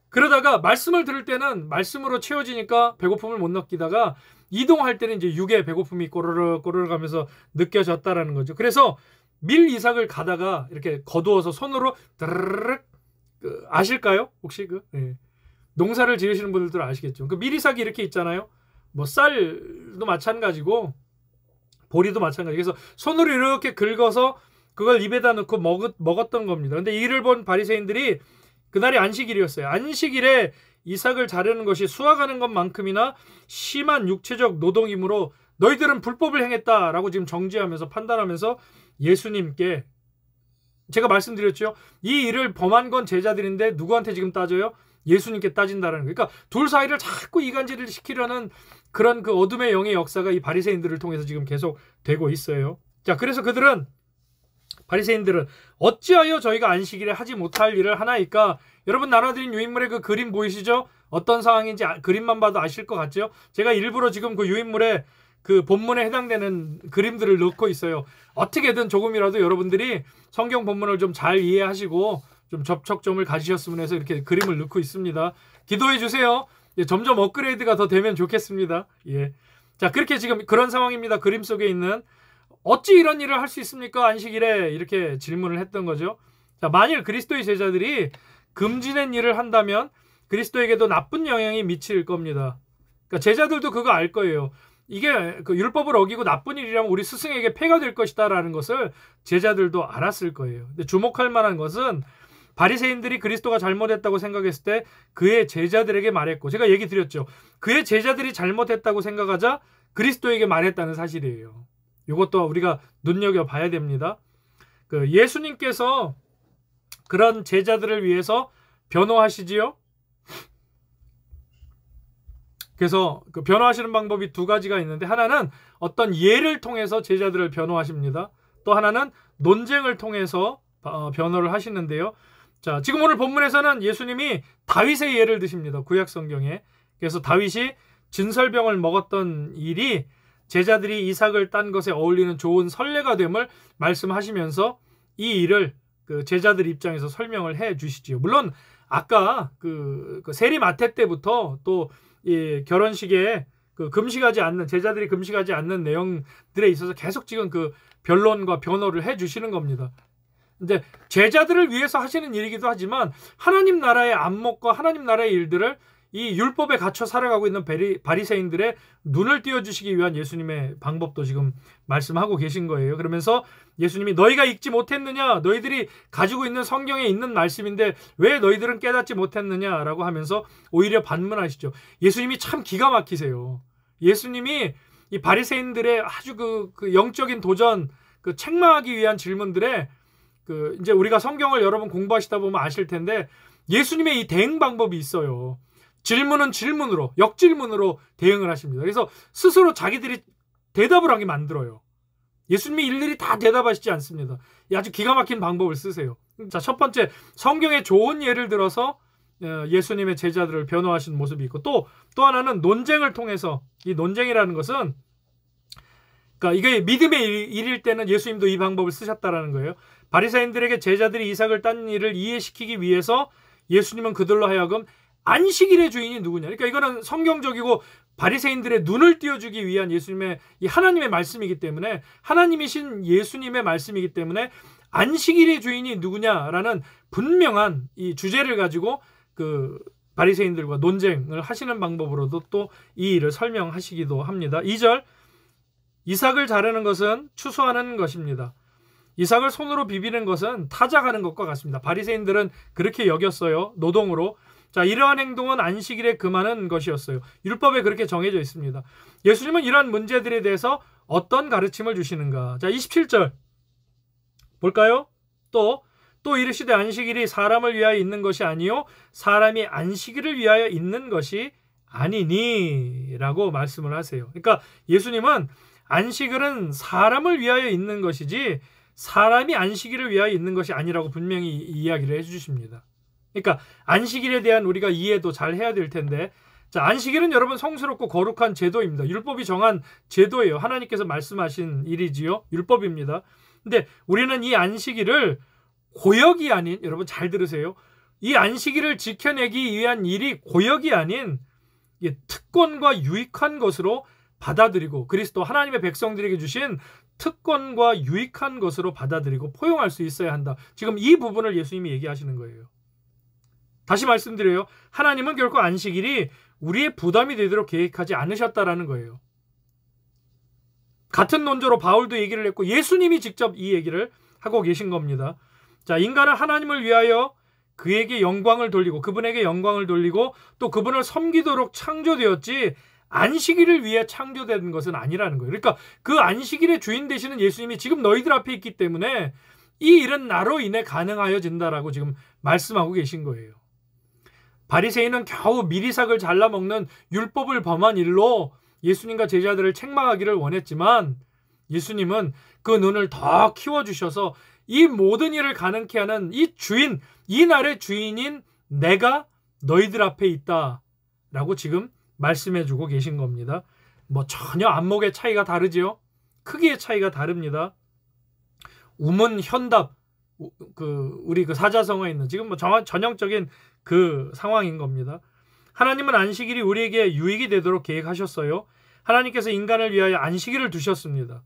Speaker 1: 그러다가 말씀을 들을 때는 말씀으로 채워지니까 배고픔을 못 느끼다가 이동할 때는 이제 육의 배고픔이 꼬르륵 하면서 느껴졌다라는 거죠. 그래서 밀 이삭을 가다가 이렇게 거두어서 손으로 드르륵 아실까요? 혹시 농사를 지으시는 분들도 아시겠죠. 그 밀 이삭이 이렇게 있잖아요. 뭐 쌀도 마찬가지고 보리도 마찬가지. 그래서 손으로 이렇게 긁어서 그걸 입에다 넣고 먹었던 겁니다. 근데 이를 본 바리새인들이 그날이 안식일이었어요. 안식일에 이삭을 자르는 것이 수확하는 것만큼이나 심한 육체적 노동이므로 너희들은 불법을 행했다라고 지금 정죄하면서 판단하면서 예수님께 제가 말씀드렸죠. 이 일을 범한 건 제자들인데 누구한테 지금 따져요? 예수님께 따진다는 거예요. 그러니까 둘 사이를 자꾸 이간질을 시키려는 그런 그 어둠의 영의 역사가 이 바리새인들을 통해서 지금 계속 되고 있어요. 자, 그래서 바리새인들은 어찌하여 저희가 안식일에 하지 못할 일을 하나이까? 여러분 나눠드린 유인물의 그 그림 보이시죠? 어떤 상황인지 그림만 봐도 아실 것 같죠? 제가 일부러 지금 그 유인물에 그 본문에 해당되는 그림들을 넣고 있어요. 어떻게든 조금이라도 여러분들이 성경 본문을 좀 잘 이해하시고 좀 접촉점을 가지셨으면 해서 이렇게 그림을 넣고 있습니다. 기도해 주세요. 점점 업그레이드가 더 되면 좋겠습니다. 자, 그렇게 지금 그런 상황입니다. 그림 속에 있는 어찌 이런 일을 할 수 있습니까? 안식일에 이렇게 질문을 했던 거죠. 자, 만일 그리스도의 제자들이 금지된 일을 한다면 그리스도에게도 나쁜 영향이 미칠 겁니다. 그러니까 제자들도 그거 알 거예요. 이게 그 율법을 어기고 나쁜 일이라면 우리 스승에게 폐가 될 것이다라는 것을 제자들도 알았을 거예요. 근데 주목할 만한 것은 바리새인들이 그리스도가 잘못했다고 생각했을 때 그의 제자들에게 말했고, 제가 얘기 드렸죠. 그의 제자들이 잘못했다고 생각하자 그리스도에게 말했다는 사실이에요. 이것도 우리가 눈여겨봐야 됩니다. 그 예수님께서 그런 제자들을 위해서 변호하시지요. 그래서 그 변호하시는 방법이 두 가지가 있는데, 하나는 어떤 예를 통해서 제자들을 변호하십니다. 또 하나는 논쟁을 통해서 변호를 하시는데요. 자, 지금 오늘 본문에서는 예수님이 다윗의 예를 드십니다. 구약 성경에. 그래서 다윗이 진설병을 먹었던 일이 제자들이 이삭을 딴 것에 어울리는 좋은 선례가 됨을 말씀하시면서 이 일을 그 제자들 입장에서 설명을 해 주시지요. 물론 아까 그 세리 마태 때부터 또 이 결혼식에 그 금식하지 않는 제자들이 금식하지 않는 내용들에 있어서 계속 지금 그 변론과 변호를 해 주시는 겁니다. 근데 제자들을 위해서 하시는 일이기도 하지만 하나님 나라의 안목과 하나님 나라의 일들을 이 율법에 갇혀 살아가고 있는 바리새인들의 눈을 띄워주시기 위한 예수님의 방법도 지금 말씀하고 계신 거예요. 그러면서 예수님이 너희가 읽지 못했느냐? 너희들이 가지고 있는 성경에 있는 말씀인데 왜 너희들은 깨닫지 못했느냐라고 하면서 오히려 반문하시죠. 예수님이 참 기가 막히세요. 예수님이 이 바리새인들의 아주 그 영적인 도전, 그 책망하기 위한 질문들에 그 이제 우리가 성경을 여러분 공부하시다 보면 아실 텐데 예수님의 이 대응 방법이 있어요. 질문은 질문으로, 역질문으로 대응을 하십니다. 그래서 스스로 자기들이 대답을 하게 만들어요. 예수님이 일일이 다 대답하시지 않습니다. 아주 기가 막힌 방법을 쓰세요. 자, 첫 번째, 성경의 좋은 예를 들어서 예수님의 제자들을 변호하시는 모습이 있고 또 하나는 논쟁을 통해서 이 논쟁이라는 것은 그러니까 이게 믿음의 일일 때는 예수님도 이 방법을 쓰셨다라는 거예요. 바리새인들에게 제자들이 이삭을 딴 일을 이해시키기 위해서 예수님은 그들로 하여금 안식일의 주인이 누구냐. 그러니까 이거는 성경적이고 바리새인들의 눈을 띄워주기 위한 예수님의 이 하나님의 말씀이기 때문에 하나님이신 예수님의 말씀이기 때문에 안식일의 주인이 누구냐라는 분명한 이 주제를 가지고 그 바리새인들과 논쟁을 하시는 방법으로도 또 이 일을 설명하시기도 합니다. 2절 이삭을 자르는 것은 추수하는 것입니다. 이삭을 손으로 비비는 것은 타작하는 것과 같습니다. 바리새인들은 그렇게 여겼어요. 노동으로. 자, 이러한 행동은 안식일에 금하는 것이었어요. 율법에 그렇게 정해져 있습니다. 예수님은 이러한 문제들에 대해서 어떤 가르침을 주시는가? 자, 27절 볼까요? 또 이르시되 안식일이 사람을 위하여 있는 것이 아니요 사람이 안식일을 위하여 있는 것이 아니니 라고 말씀을 하세요. 그러니까 예수님은 안식일은 사람을 위하여 있는 것이지 사람이 안식일을 위하여 있는 것이 아니라고 분명히 이야기를 해주십니다. 그러니까 안식일에 대한 우리가 이해도 잘 해야 될 텐데 자, 안식일은 여러분 성스럽고 거룩한 제도입니다. 율법이 정한 제도예요. 하나님께서 말씀하신 일이지요. 율법입니다. 근데 우리는 이 안식일을 고역이 아닌 여러분 잘 들으세요. 이 안식일을 지켜내기 위한 일이 고역이 아닌 특권과 유익한 것으로 받아들이고 그리스도 하나님의 백성들에게 주신 특권과 유익한 것으로 받아들이고 포용할 수 있어야 한다. 지금 이 부분을 예수님이 얘기하시는 거예요. 다시 말씀드려요. 하나님은 결코 안식일이 우리의 부담이 되도록 계획하지 않으셨다라는 거예요. 같은 논조로 바울도 얘기를 했고 예수님이 직접 이 얘기를 하고 계신 겁니다. 자, 인간은 하나님을 위하여 그에게 영광을 돌리고 그분에게 영광을 돌리고 또 그분을 섬기도록 창조되었지 안식일을 위해 창조된 것은 아니라는 거예요. 그러니까 그 안식일의 주인 되시는 예수님이 지금 너희들 앞에 있기 때문에 이 일은 나로 인해 가능하여진다라고 지금 말씀하고 계신 거예요. 바리새인은 겨우 미리삭을 잘라먹는 율법을 범한 일로 예수님과 제자들을 책망하기를 원했지만 예수님은 그 눈을 더 키워주셔서 이 모든 일을 가능케 하는 이 주인, 이 날의 주인인 내가 너희들 앞에 있다라고 지금 말씀해주고 계신 겁니다. 뭐 전혀 안목의 차이가 다르지요. 크기의 차이가 다릅니다. 우문, 현답, 우리 그 사자성어에 있는 지금 뭐 전형적인 그 상황인 겁니다. 하나님은 안식일이 우리에게 유익이 되도록 계획하셨어요. 하나님께서 인간을 위하여 안식일을 두셨습니다.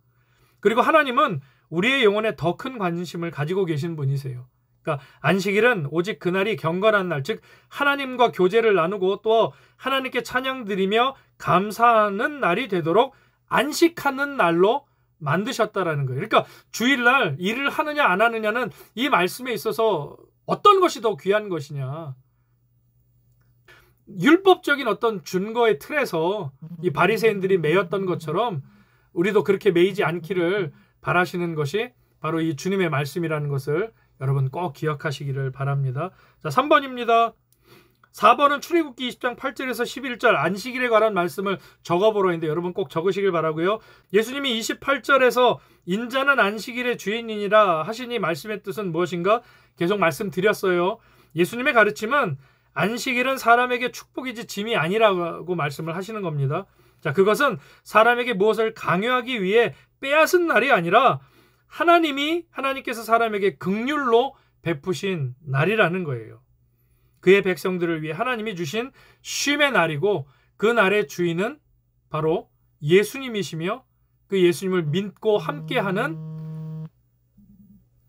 Speaker 1: 그리고 하나님은 우리의 영혼에 더 큰 관심을 가지고 계신 분이세요. 그러니까 안식일은 오직 그날이 경건한 날, 즉 하나님과 교제를 나누고 또 하나님께 찬양 드리며 감사하는 날이 되도록 안식하는 날로 만드셨다라는 거예요. 그러니까 주일날 일을 하느냐 안 하느냐는 이 말씀에 있어서 어떤 것이 더 귀한 것이냐. 율법적인 어떤 준거의 틀에서 이 바리새인들이 매였던 것처럼 우리도 그렇게 매이지 않기를 바라시는 것이 바로 이 주님의 말씀이라는 것을 여러분 꼭 기억하시기를 바랍니다. 자, 3번입니다. 4번은 출애굽기 20장 8절에서 11절 안식일에 관한 말씀을 적어보러 했는데 여러분 꼭 적으시길 바라고요. 예수님이 28절에서 인자는 안식일의 주인이니라 하시니 말씀의 뜻은 무엇인가? 계속 말씀드렸어요. 예수님의 가르침은 안식일은 사람에게 축복이지 짐이 아니라고 말씀을 하시는 겁니다. 자, 그것은 사람에게 무엇을 강요하기 위해 빼앗은 날이 아니라 하나님께서 사람에게 긍휼로 베푸신 날이라는 거예요. 그의 백성들을 위해 하나님이 주신 쉼의 날이고 그 날의 주인은 바로 예수님이시며 그 예수님을 믿고 함께하는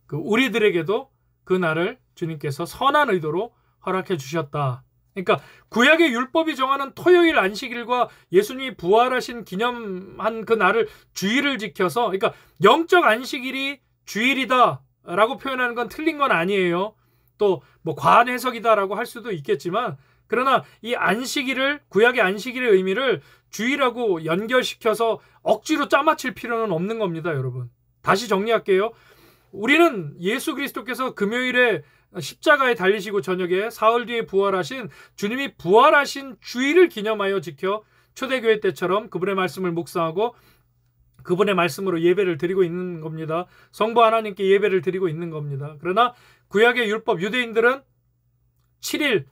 Speaker 1: 그 우리들에게도 그 날을 주님께서 선한 의도로 허락해 주셨다. 그러니까 구약의 율법이 정하는 토요일 안식일과 예수님이 부활하신 기념한 그 날을 주일을 지켜서, 그러니까 영적 안식일이 주일이다 라고 표현하는 건 틀린 건 아니에요. 또 뭐 과한 해석이다라고 할 수도 있겠지만, 그러나 이 안식일을, 구약의 안식일의 의미를 주일하고 연결시켜서 억지로 짜맞힐 필요는 없는 겁니다, 여러분. 다시 정리할게요. 우리는 예수 그리스도께서 금요일에 십자가에 달리시고 저녁에 사흘 뒤에 부활하신 주님이 부활하신 주일을 기념하여 지켜 초대교회 때처럼 그분의 말씀을 묵상하고 그분의 말씀으로 예배를 드리고 있는 겁니다. 성부 하나님께 예배를 드리고 있는 겁니다. 그러나 구약의 율법 유대인들은 7일,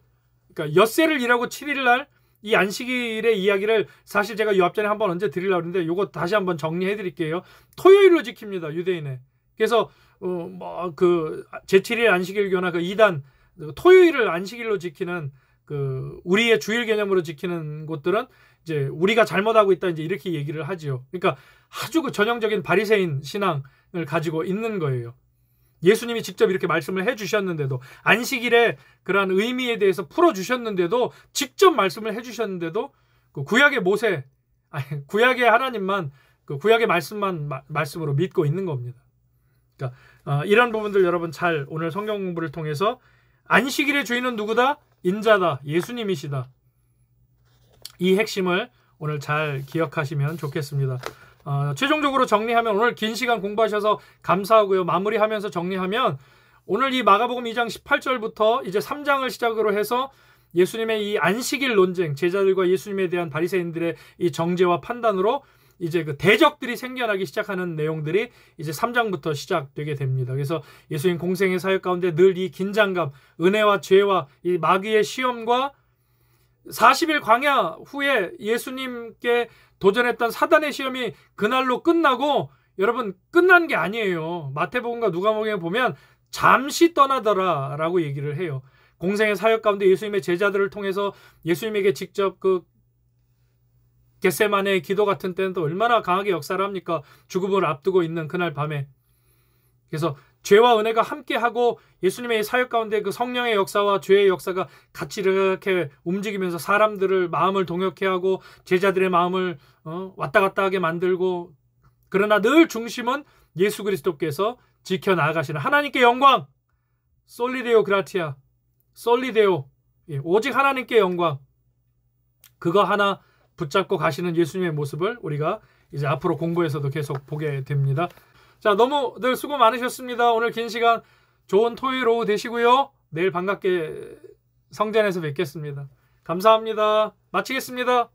Speaker 1: 그러니까 엿새를 일하고 7일 날 이 안식일의 이야기를 사실 제가 요 앞전에 한번 언제 드리려고 했는데 요거 다시 한번 정리해 드릴게요. 토요일로 지킵니다, 유대인에. 그래서 그 제7일 안식일교나 그 이단 토요일을 안식일로 지키는 그 우리의 주일 개념으로 지키는 곳들은 이제 우리가 잘못하고 있다 이제 이렇게 얘기를 하지요. 그러니까 아주 그 전형적인 바리새인 신앙을 가지고 있는 거예요. 예수님이 직접 이렇게 말씀을 해주셨는데도, 안식일의 그러한 의미에 대해서 풀어주셨는데도, 직접 말씀을 해주셨는데도 그 구약의 모세, 아니 구약의 하나님만, 그 구약의 말씀으로 믿고 있는 겁니다. 그러니까 이런 부분들 여러분 잘 오늘 성경 공부를 통해서 안식일의 주인은 누구다? 인자다. 예수님이시다. 이 핵심을 오늘 잘 기억하시면 좋겠습니다. 최종적으로 정리하면, 오늘 긴 시간 공부하셔서 감사하고요. 마무리하면서 정리하면, 오늘 이 마가복음 2장 18절부터 이제 3장을 시작으로 해서 예수님의 이 안식일 논쟁, 제자들과 예수님에 대한 바리새인들의 이 정죄와 판단으로 이제 그 대적들이 생겨나기 시작하는 내용들이 이제 3장부터 시작되게 됩니다. 그래서 예수님 공생의 사역 가운데 늘 이 긴장감, 은혜와 죄와 이 마귀의 시험과 40일 광야 후에 예수님께 도전했던 사단의 시험이 그날로 끝나고, 여러분 끝난 게 아니에요. 마태복음과 누가복음에 보면 잠시 떠나더라 라고 얘기를 해요. 공생의 사역 가운데 예수님의 제자들을 통해서 예수님에게 직접 그 겟세마네의 기도 같은 때는 또 얼마나 강하게 역사를 합니까? 죽음을 앞두고 있는 그날 밤에. 그래서 죄와 은혜가 함께하고 예수님의 사역 가운데 그 성령의 역사와 죄의 역사가 같이 이렇게 움직이면서 사람들을 마음을 동역해 하고 제자들의 마음을 왔다 갔다 하게 만들고, 그러나 늘 중심은 예수 그리스도께서 지켜나가시는 하나님께 영광, 솔리데오 그라티아, 솔리데오, 오직 하나님께 영광, 그거 하나 붙잡고 가시는 예수님의 모습을 우리가 이제 앞으로 공부에서도 계속 보게 됩니다. 자, 너무들 수고 많으셨습니다. 오늘 긴 시간 좋은 토요일 오후 되시고요. 내일 반갑게 성전에서 뵙겠습니다. 감사합니다. 마치겠습니다.